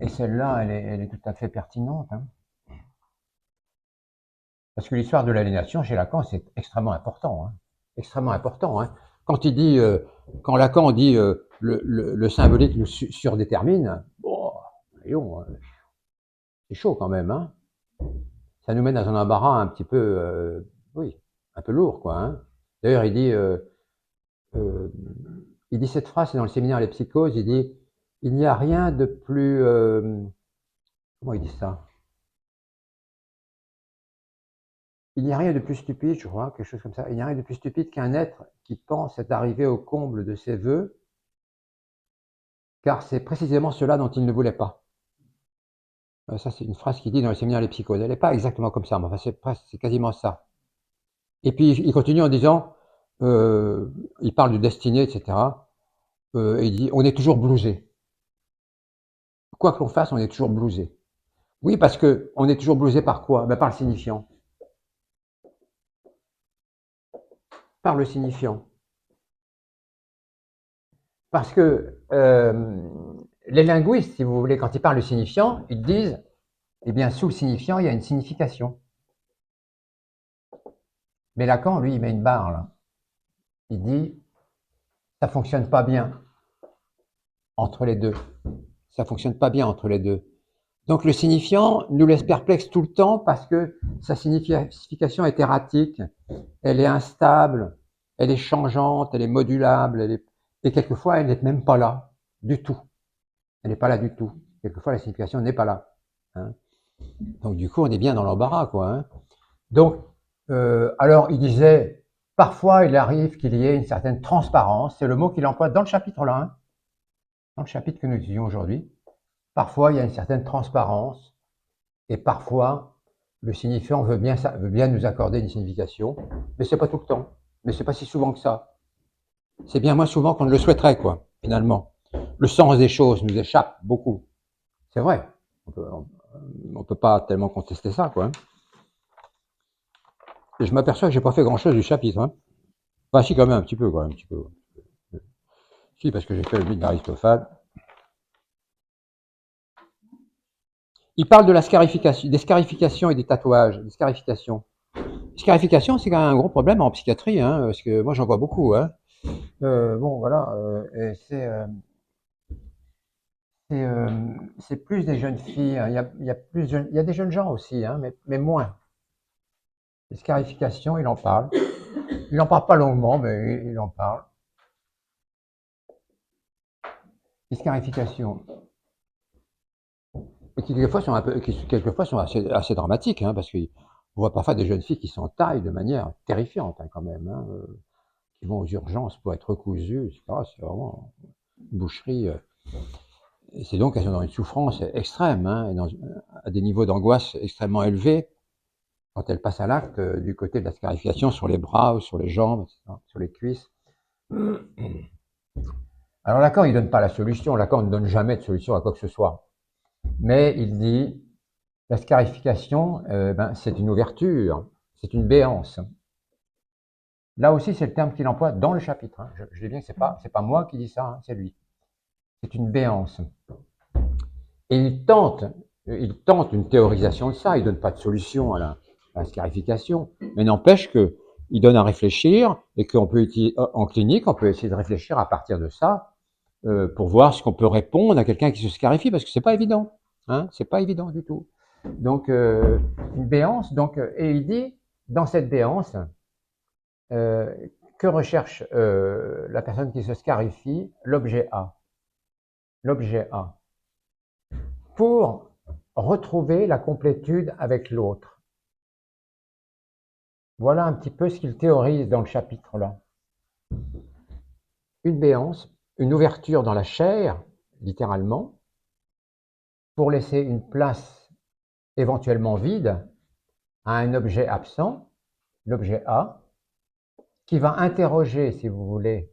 et celle-là, elle est tout à fait pertinente. Hein. Parce que l'histoire de l'aliénation, chez Lacan, c'est extrêmement important. Hein. Extrêmement important. Hein. Quand Lacan dit le symbolique nous surdétermine, bon, voyons, c'est chaud quand même. Hein. Ça nous met dans un embarras un petit peu, oui, un peu lourd, quoi. Hein. D'ailleurs, il dit cette phrase, c'est dans le séminaire Les Psychoses, il dit « Il n'y a rien de plus... comment il dit ça? Il n'y a rien de plus stupide, je crois, quelque chose comme ça. Il n'y a rien de plus stupide qu'un être qui pense être arrivé au comble de ses vœux, car c'est précisément cela dont il ne voulait pas. » Ça, c'est une phrase qu'il dit dans le séminaire Les Psychoses. Elle n'est pas exactement comme ça, mais enfin, c'est quasiment ça. Et puis, il continue en disant, il parle de destinée, etc. Et il dit, on est toujours blousé. Quoi que l'on fasse, on est toujours blousé. Oui, parce que on est toujours blousé par quoi? Par le signifiant. Par le signifiant. Parce que les linguistes, si vous voulez, quand ils parlent de signifiant, ils disent, eh bien, sous le signifiant, il y a une signification. Mais Lacan, lui, il met une barre, là. Il dit, ça fonctionne pas bien entre les deux. Ça fonctionne pas bien entre les deux. Donc le signifiant nous laisse perplexes tout le temps parce que sa signification est erratique, elle est instable, elle est changeante, elle est modulable, et quelquefois elle n'est même pas là du tout. Elle n'est pas là du tout. Quelquefois la signification n'est pas là. Hein. Donc du coup on est bien dans l'embarras, quoi. Hein. Donc alors il disait, parfois il arrive qu'il y ait une certaine transparence, c'est le mot qu'il emploie dans le chapitre là, hein, dans le chapitre que nous étudions aujourd'hui. Parfois, il y a une certaine transparence et parfois, le signifiant veut bien nous accorder une signification, mais c'est pas tout le temps. Mais c'est pas si souvent que ça. C'est bien moins souvent qu'on ne le souhaiterait, quoi, finalement. Le sens des choses nous échappe beaucoup. C'est vrai. On peut pas tellement contester ça, quoi. Et je m'aperçois que j'ai pas fait grand-chose du chapitre. Hein. Enfin, si, quand même, un petit peu, quoi, un petit peu. Si, parce que j'ai fait le mythe d'Aristophane. Il parle de la scarification, des scarifications et des tatouages, des scarifications. Scarification, c'est quand même un gros problème en psychiatrie, hein, parce que moi j'en vois beaucoup. Hein. Bon, voilà, et c'est plus des jeunes filles. Hein. Il y a des jeunes gens aussi, hein, mais moins. Les scarifications, il en parle. Il n'en parle pas longuement, mais il en parle. Les scarifications, qui quelquefois sont assez dramatiques, hein, parce qu'on voit parfois des jeunes filles qui s'entaillent de manière terrifiante, hein, quand même, hein, qui vont aux urgences pour être recousues, etc. C'est vraiment une boucherie. Et c'est donc qu'elles sont dans une souffrance extrême, hein, et à des niveaux d'angoisse extrêmement élevés quand elles passent à l'acte du côté de la scarification sur les bras ou sur les jambes, etc., sur les cuisses. Alors Lacan, il donne pas la solution. Lacan ne donne jamais de solution à quoi que ce soit. Mais il dit, la scarification, c'est une ouverture, c'est une béance. Là aussi, c'est le terme qu'il emploie dans le chapitre. Hein. Je dis bien que c'est pas moi qui dis ça, hein, c'est lui. C'est une béance. Et il tente une théorisation de ça. Il donne pas de solution à la scarification, mais n'empêche que il donne à réfléchir et qu'on peut en clinique, on peut essayer de réfléchir à partir de ça pour voir ce qu'on peut répondre à quelqu'un qui se scarifie, parce que c'est pas évident. Hein, c'est pas évident du tout. Donc une béance. Donc et il dit dans cette béance que recherche la personne qui se scarifie? L'objet A. L'objet A. Pour retrouver la complétude avec l'autre. Voilà un petit peu ce qu'il théorise dans le chapitre là. Une béance, une ouverture dans la chair, littéralement, pour laisser une place éventuellement vide à un objet absent, l'objet A, qui va interroger, si vous voulez,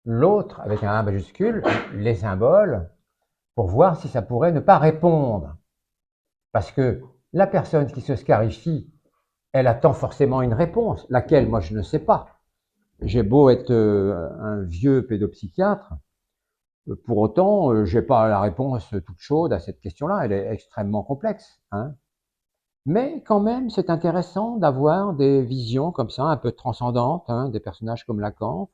l'autre avec un A majuscule, les symboles, pour voir si ça pourrait ne pas répondre. Parce que la personne qui se scarifie, elle attend forcément une réponse, laquelle moi je ne sais pas. J'ai beau être un vieux pédopsychiatre, pour autant, j'ai pas la réponse toute chaude à cette question-là, elle est extrêmement complexe. Hein. Mais quand même, c'est intéressant d'avoir des visions comme ça, un peu transcendantes, hein, des personnages comme Lacan,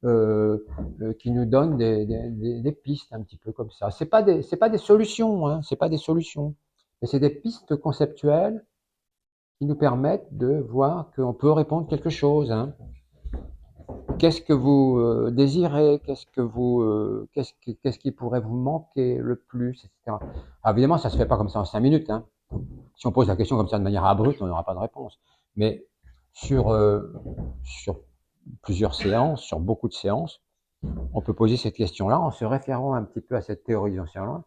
qui nous donnent des pistes un petit peu comme ça. C'est pas des solutions, hein, c'est pas des solutions, mais c'est des pistes conceptuelles qui nous permettent de voir qu'on peut répondre quelque chose. Hein. Qu'est-ce que vous désirez? Qu'est-ce qui pourrait vous manquer le plus, etc. Alors évidemment, ça se fait pas comme ça en 5 minutes. Hein. Si on pose la question comme ça de manière abrupte, on n'aura pas de réponse. Mais sur plusieurs séances, sur beaucoup de séances, on peut poser cette question-là en se référant un petit peu à cette théorisation-là.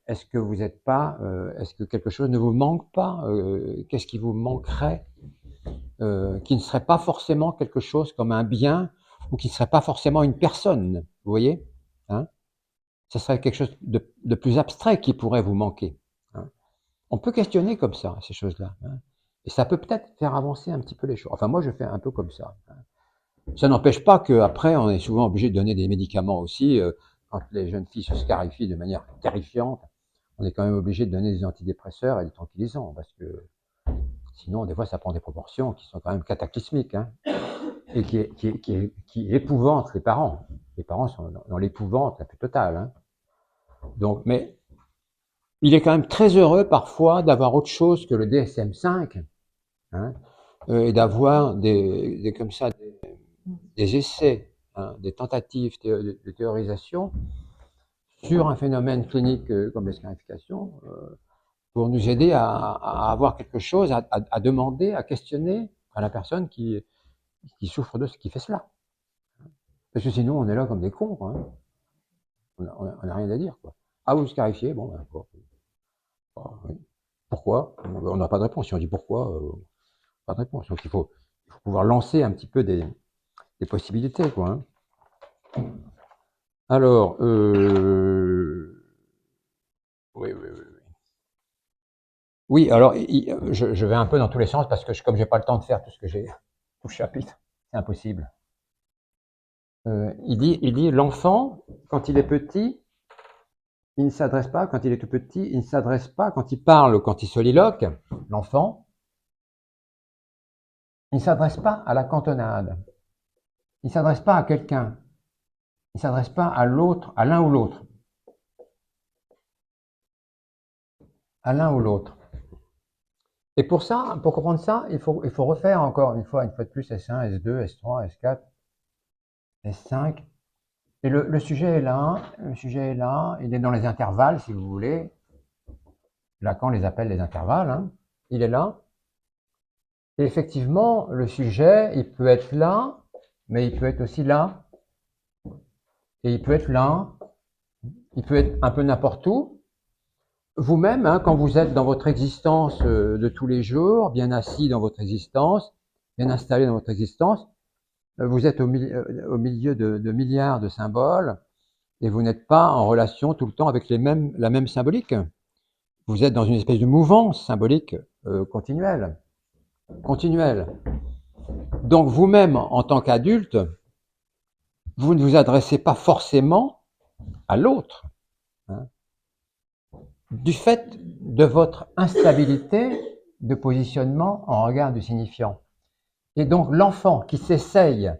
Est-ce que vous n'êtes pas, est-ce que quelque chose ne vous manque pas? Qu'est-ce qui vous manquerait? Qui ne serait pas forcément quelque chose comme un bien ou qui ne serait pas forcément une personne, vous voyez, hein. Ce serait quelque chose de plus abstrait qui pourrait vous manquer. Hein. On peut questionner comme ça ces choses-là, hein. Et ça peut peut-être faire avancer un petit peu les choses. Enfin, moi, je fais un peu comme ça. Hein. Ça n'empêche pas qu'après, on est souvent obligé de donner des médicaments aussi. Quand les jeunes filles se scarifient de manière terrifiante, on est quand même obligé de donner des antidépresseurs et des tranquillisants parce que sinon, des fois, ça prend des proportions qui sont quand même cataclysmiques, hein, et qui épouvantent les parents. Les parents sont dans l'épouvante la plus totale. Hein. Donc, mais il est quand même très heureux parfois d'avoir autre chose que le DSM-5, hein, et d'avoir comme ça des essais, hein, des tentatives de théorisation sur un phénomène clinique comme l'escarification, pour nous aider à avoir quelque chose à demander, à questionner à la personne qui souffre de ce qui fait cela. Parce que sinon, on est là comme des cons. Hein. On n'a rien à dire. Quoi. Ah, vous scarifiez? Bon, ben, oui. Pourquoi? On n'a pas de réponse. Si on dit pourquoi, pas de réponse. Donc il faut pouvoir lancer un petit peu des possibilités, quoi. Hein. Alors, oui, oui, oui. Oui, alors je vais un peu dans tous les sens parce que comme j'ai pas le temps de faire tout ce que j'ai, tout le chapitre, c'est impossible. Il dit l'enfant, quand il est petit, il ne s'adresse pas, quand il est tout petit, il ne s'adresse pas, quand il parle, quand il soliloque, l'enfant, il ne s'adresse pas à la cantonade. Il ne s'adresse pas à quelqu'un. Il ne s'adresse pas à l'autre, à l'un ou l'autre. À l'un ou l'autre. Et pour ça, pour comprendre ça, il faut refaire encore une fois de plus S1, S2, S3, S4, S5. Et le sujet est là, il est dans les intervalles, si vous voulez. Lacan les appelle les intervalles, hein. Il est là. Et effectivement, le sujet, il peut être là, mais il peut être aussi là. Et il peut être là, il peut être un peu n'importe où. Vous-même, hein, quand vous êtes dans votre existence de tous les jours, bien assis dans votre existence, bien installé dans votre existence, vous êtes au milieu de milliards de symboles et vous n'êtes pas en relation tout le temps avec la même symbolique. Vous êtes dans une espèce de mouvance symbolique continuelle. Donc vous-même, en tant qu'adulte, vous ne vous adressez pas forcément à l'autre, hein, du fait de votre instabilité de positionnement en regard du signifiant. Et donc l'enfant qui s'essaye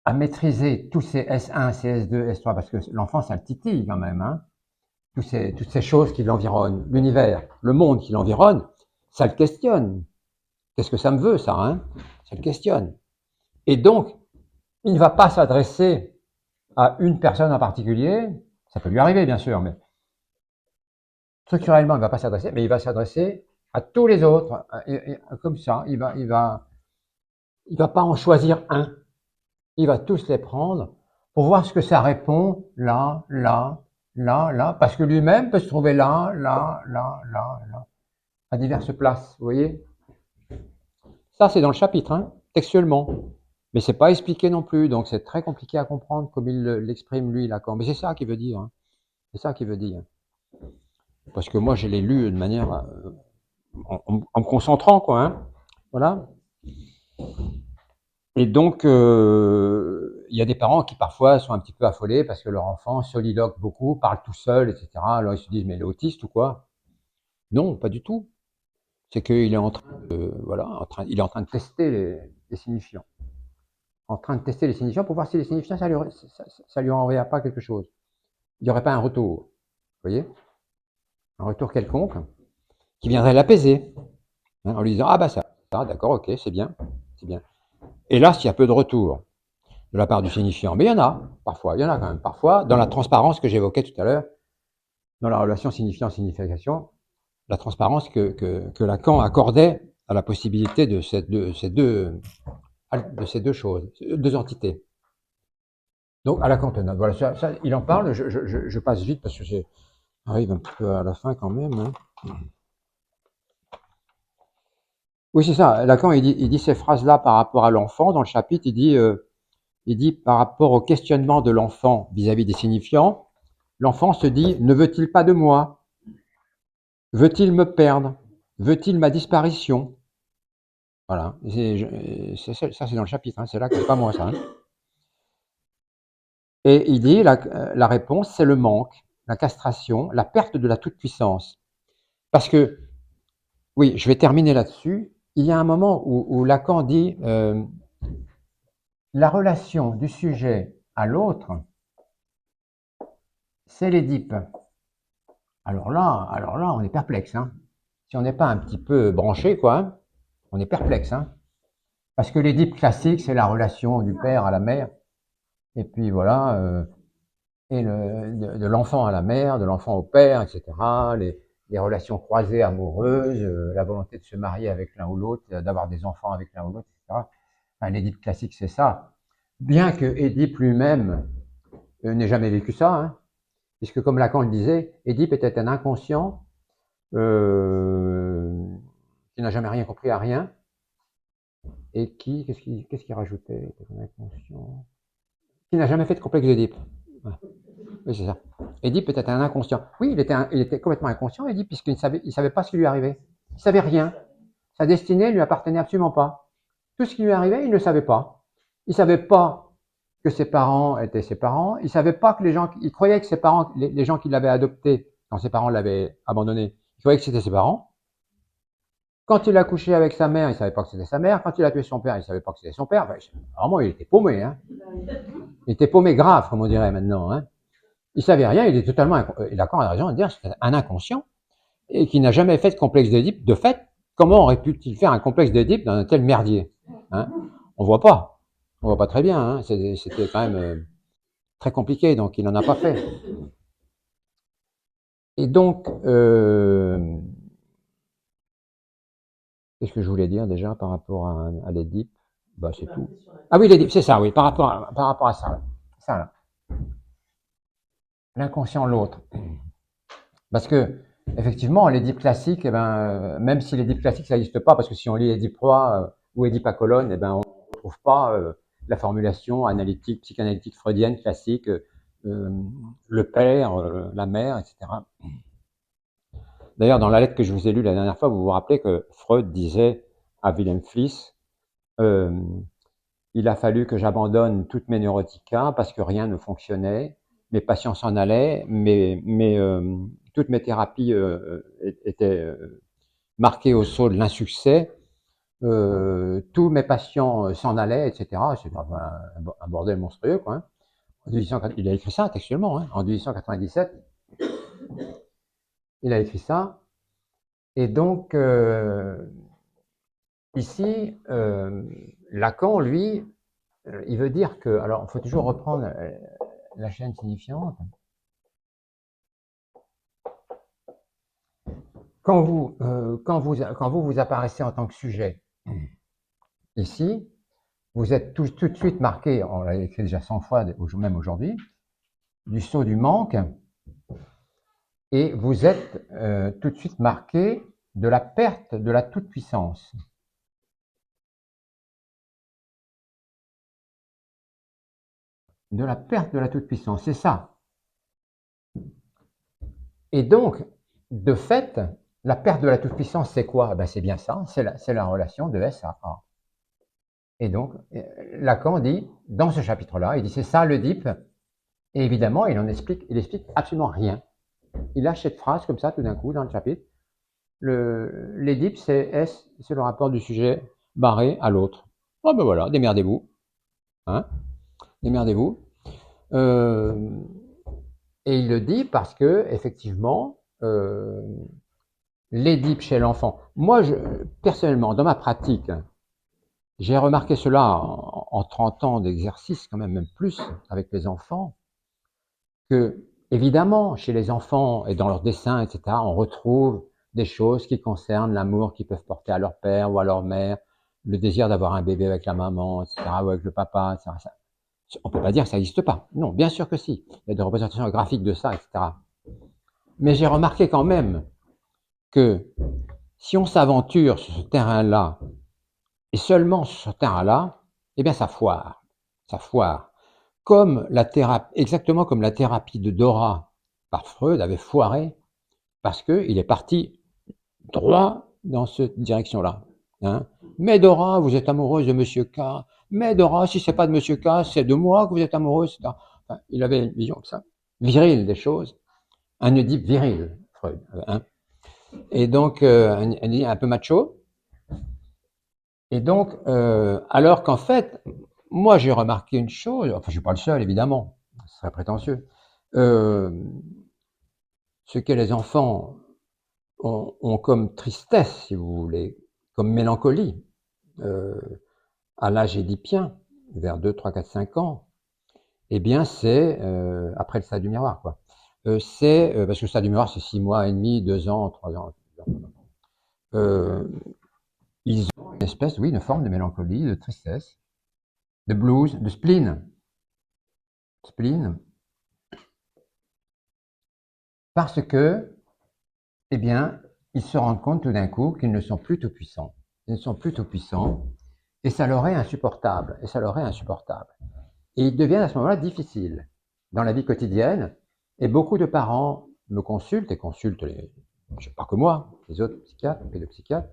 à maîtriser tous ces S1, CS2, S3, parce que l'enfant, ça le titille quand même, hein, toutes ces choses qui l'environnent, l'univers, le monde qui l'environne, ça le questionne. Qu'est-ce que ça me veut, ça, hein? Ça le questionne. Et donc, il ne va pas s'adresser à une personne en particulier, ça peut lui arriver, bien sûr, mais structurellement, il ne va pas s'adresser, mais il va s'adresser à tous les autres, et comme ça, il va pas en choisir un. Il va tous les prendre pour voir ce que ça répond là, là, là, là, parce que lui-même peut se trouver là, là, là, là, là, à diverses places, vous voyez. Ça, c'est dans le chapitre, hein, textuellement. Mais c'est pas expliqué non plus, donc c'est très compliqué à comprendre comme il l'exprime lui, Lacan. Mais c'est ça qu'il veut dire. Hein. C'est ça qu'il veut dire. Parce que moi, je l'ai lu de manière en me concentrant, quoi. Hein. Voilà. Et donc, il y a des parents qui parfois sont un petit peu affolés parce que leur enfant soliloque beaucoup, parle tout seul, etc. Alors ils se disent, mais il est autiste ou quoi? Non, pas du tout. C'est qu'il est en train de, voilà, il est en train de tester les signifiants. En train de tester les signifiants pour voir si les signifiants, ça lui enverra pas quelque chose. Il n'y aurait pas un retour. Vous voyez? Un retour quelconque qui viendrait l'apaiser. Hein, en lui disant, ah bah ça, d'accord, ok, c'est bien, c'est bien. Et là, s'il y a peu de retour de la part du signifiant, mais il y en a, parfois, il y en a quand même, parfois, dans la transparence que j'évoquais tout à l'heure, dans la relation signifiant-signification, la transparence que Lacan accordait à la possibilité de ces deux choses, deux entités. Donc, à la cantonade. Voilà, ça, il en parle, je passe vite parce que j'arrive un petit peu à la fin quand même. Hein. Oui, c'est ça. Lacan, il dit ces phrases-là par rapport à l'enfant. Dans le chapitre, il dit par rapport au questionnement de l'enfant vis-à-vis des signifiants, l'enfant se dit, ne veut-il pas de moi? Veut-il me perdre? Veut-il ma disparition? Voilà. Ça, c'est dans le chapitre. Hein. C'est là que c'est pas moi, ça. Hein. Et il dit, la réponse, c'est le manque, la castration, la perte de la toute-puissance. Parce que, oui, je vais terminer là-dessus. Il y a un moment où Lacan dit la relation du sujet à l'autre, c'est l'Édipe. Alors là, on est perplexe. Hein. Si on n'est pas un petit peu branché, quoi, hein, on est perplexe. Hein. Parce que l'Édipe classique, c'est la relation du père à la mère. Et puis voilà, et de l'enfant à la mère, de l'enfant au père, etc. Les relations croisées amoureuses, la volonté de se marier avec l'un ou l'autre, d'avoir des enfants avec l'un ou l'autre, etc. Enfin, l'Édipe classique, c'est ça. Bien que Édipe lui-même n'ait jamais vécu ça, hein, puisque comme Lacan le disait, Édipe était un inconscient qui n'a jamais rien compris à rien, et qu'est-ce qu'il rajoutait? Inconscient. Qui n'a jamais fait de complexe d'Édipe. Ouais. Oui, c'est ça. Édipe peut-être un inconscient. Oui, il était complètement inconscient, Édipe, puisqu'il ne savait pas ce qui lui arrivait. Il savait rien. Sa destinée lui appartenait absolument pas. Tout ce qui lui arrivait, il ne savait pas. Il savait pas que ses parents étaient ses parents. Il savait pas que il croyait que ses parents, les gens qui l'avaient adopté, quand ses parents l'avaient abandonné, il croyait que c'était ses parents. Quand il a couché avec sa mère, il savait pas que c'était sa mère. Quand il a tué son père, il savait pas que c'était son père. Enfin, vraiment, il était paumé, hein. Il était paumé grave, comme on dirait maintenant, hein. Il savait rien, il est totalement, Lacan a raison de dire, c'est un inconscient, et qui n'a jamais fait de complexe d'Édipe. De fait, comment aurait pu-t-il faire un complexe d'Édipe dans un tel merdier, hein? On voit pas. On voit pas très bien, hein. C'était quand même très compliqué, donc il n'en a pas fait. Et donc, qu'est-ce que je voulais dire déjà par rapport à l'Édipe? Bah, c'est tout. Ah oui, l'Édipe, c'est ça, oui, par rapport à ça, là. Ça, là. L'inconscient, l'autre. Parce que, effectivement, l'Édipe classique, eh ben, même si l'Édipe classique, ça n'existe pas, parce que si on lit Édipe roi ou Édipe à colonne, eh ben, on ne retrouve pas la formulation analytique, psychanalytique freudienne classique, le père, la mère, etc. D'ailleurs, dans la lettre que je vous ai lue la dernière fois, vous vous rappelez que Freud disait à Wilhelm Fliess, il a fallu que j'abandonne toutes mes neuroticas parce que rien ne fonctionnait, mes patients s'en allaient, toutes mes thérapies étaient marquées au sceau de l'insuccès, tous mes patients s'en allaient, etc. C'est un bordel monstrueux, quoi. Hein. Il a écrit ça textuellement, hein, en 1897. Il a écrit ça. Et donc, ici, Lacan, lui, il veut dire que, alors, il faut toujours reprendre la chaîne signifiante. Quand vous apparaissez en tant que sujet, ici, vous êtes tout de suite marqué, on l'a écrit déjà 100 fois, même aujourd'hui, du sceau du manque, et vous êtes tout de suite marqué de la perte de la toute-puissance. De la perte de la toute-puissance, c'est ça. Et donc, de fait, la perte de la toute-puissance, c'est quoi? Ben, c'est bien ça, c'est la relation de S à A. Et donc, Lacan dit, dans ce chapitre-là, il dit c'est ça l'Oedipe, et évidemment, il explique absolument rien. Il lâche cette phrase comme ça, tout d'un coup, dans le chapitre. L'Édipe, c'est le rapport du sujet barré à l'autre. Oh ben voilà, démerdez-vous. Hein, démerdez-vous. Et il le dit parce que, effectivement, l'Édipe chez l'enfant. Moi, personnellement, dans ma pratique, j'ai remarqué cela en 30 ans d'exercice, quand même plus, avec les enfants, que, évidemment, chez les enfants et dans leurs dessins, etc., on retrouve des choses qui concernent l'amour qu'ils peuvent porter à leur père ou à leur mère, le désir d'avoir un bébé avec la maman, etc., ou avec le papa, etc. On peut pas dire que ça n'existe pas. Non, bien sûr que si. Il y a des représentations graphiques de ça, etc. Mais j'ai remarqué quand même que si on s'aventure sur ce terrain-là, et seulement sur ce terrain-là, eh bien ça foire. Ça foire. Exactement comme la thérapie de Dora par Freud avait foiré, parce qu'il est parti droit dans cette direction-là. Hein. Mais Dora, vous êtes amoureuse de Monsieur K. Mais Dora, si c'est pas de Monsieur K, c'est de moi que vous êtes amoureuse. Enfin, il avait une vision comme ça, virile des choses, un Oedipe viril, Freud. Hein. Et donc, un peu macho. Et donc, alors qu'en fait, moi j'ai remarqué une chose, enfin je suis pas le seul évidemment, ce serait prétentieux, ce que les enfants ont comme tristesse, si vous voulez, comme mélancolie, à l'âge édipien, vers 2, 3, 4, 5 ans, eh bien c'est, après le stade du miroir, quoi. Parce que le stade du miroir c'est 6 mois et demi, 2 ans, 3 ans. Ils ont une espèce, oui, une forme de mélancolie, de tristesse, de blues, de spleen. Spleen. Parce que, eh bien, ils se rendent compte tout d'un coup qu'ils ne sont plus tout puissants. Ils ne sont plus tout puissants, et ça leur est insupportable. Et ça leur est insupportable. Et ils deviennent à ce moment-là difficiles dans la vie quotidienne. Et beaucoup de parents me consultent et consultent pas que moi, les autres psychiatres, pédopsychiatres,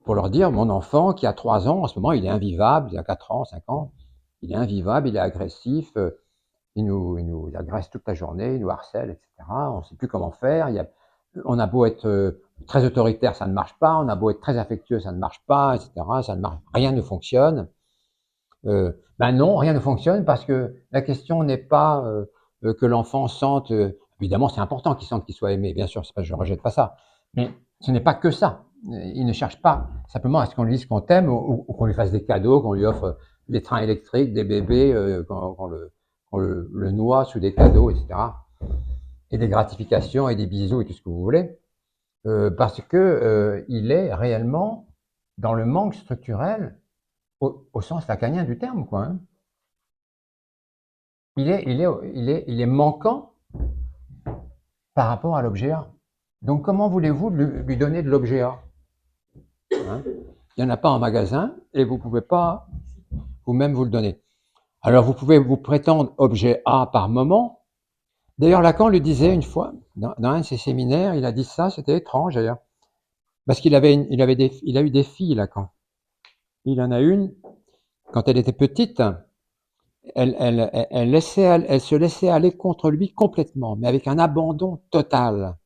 pour leur dire, mon enfant qui a 3 ans, en ce moment, il est invivable, il a 4 ans, 5 ans, il est invivable, il est agressif, il nous agresse toute la journée, il nous harcèle, etc. On ne sait plus comment faire. On a beau être très autoritaire, ça ne marche pas. On a beau être très affectueux, ça ne marche pas, etc. Ça ne marche, rien ne fonctionne. Ben non, rien ne fonctionne parce que la question n'est pas que l'enfant sente. Évidemment, c'est important qu'il sente qu'il soit aimé, bien sûr. C'est pas, je ne rejette pas ça, mais ce n'est pas que ça. Il ne cherche pas simplement à ce qu'on lui dise qu'on t'aime ou qu'on lui fasse des cadeaux, qu'on lui offre des trains électriques, des bébés, qu'on le noie sous des cadeaux, etc. Et des gratifications et des bisous et tout ce que vous voulez, parce que il est réellement dans le manque structurel au sens lacanien du terme, quoi. Hein. Il est manquant par rapport à l'objet A. Donc, comment voulez-vous lui donner de l'objet A? Hein? Il n'y en a pas en magasin et vous ne pouvez pas vous-même vous le donner. Alors, vous pouvez vous prétendre objet A par moment. D'ailleurs, Lacan le disait une fois, dans un de ses séminaires, il a dit ça, c'était étrange d'ailleurs, parce qu'il a eu des filles, Lacan. Il en a une, quand elle était petite, elle se laissait aller contre lui complètement, mais avec un abandon total.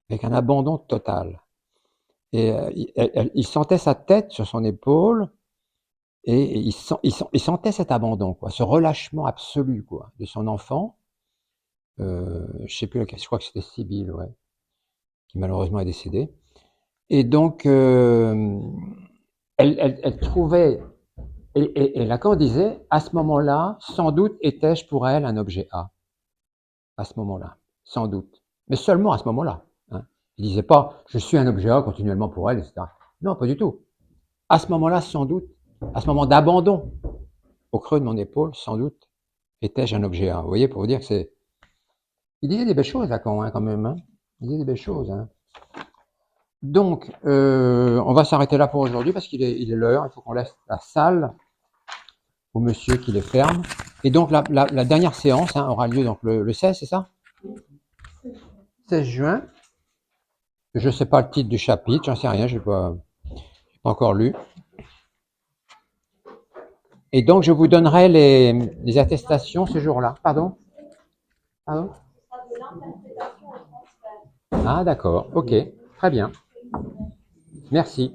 Avec un abandon total. Et il sentait sa tête sur son épaule, et il sentait cet abandon, quoi, ce relâchement absolu, quoi, de son enfant. Je sais plus lequel, je crois que c'était Sibylle, ouais, qui malheureusement est décédée. Et donc, elle trouvait, et Lacan disait, à ce moment-là, sans doute étais-je pour elle un objet A. À ce moment-là, sans doute. Mais seulement à ce moment-là. Hein. Il disait pas, je suis un objet A continuellement pour elle, etc. Non, pas du tout. À ce moment-là, sans doute, à ce moment d'abandon, au creux de mon épaule, sans doute, étais-je un objet A. Vous voyez, pour vous dire que c'est... Il disait des belles choses, Lacan, hein, quand même. Hein. Il disait des belles choses. Hein. Donc, on va s'arrêter là pour aujourd'hui parce qu'il est l'heure. Il faut qu'on laisse la salle au monsieur qui les ferme. Et donc, la dernière séance hein, aura lieu donc, le 16, c'est ça? 16 juin. Je ne sais pas le titre du chapitre, j'en sais rien, je n'ai pas encore lu. Et donc, je vous donnerai les attestations ce jour-là. Pardon? Pardon? Ce sera de l'interprétation au transfert. Ah, d'accord, ok, très bien. Merci.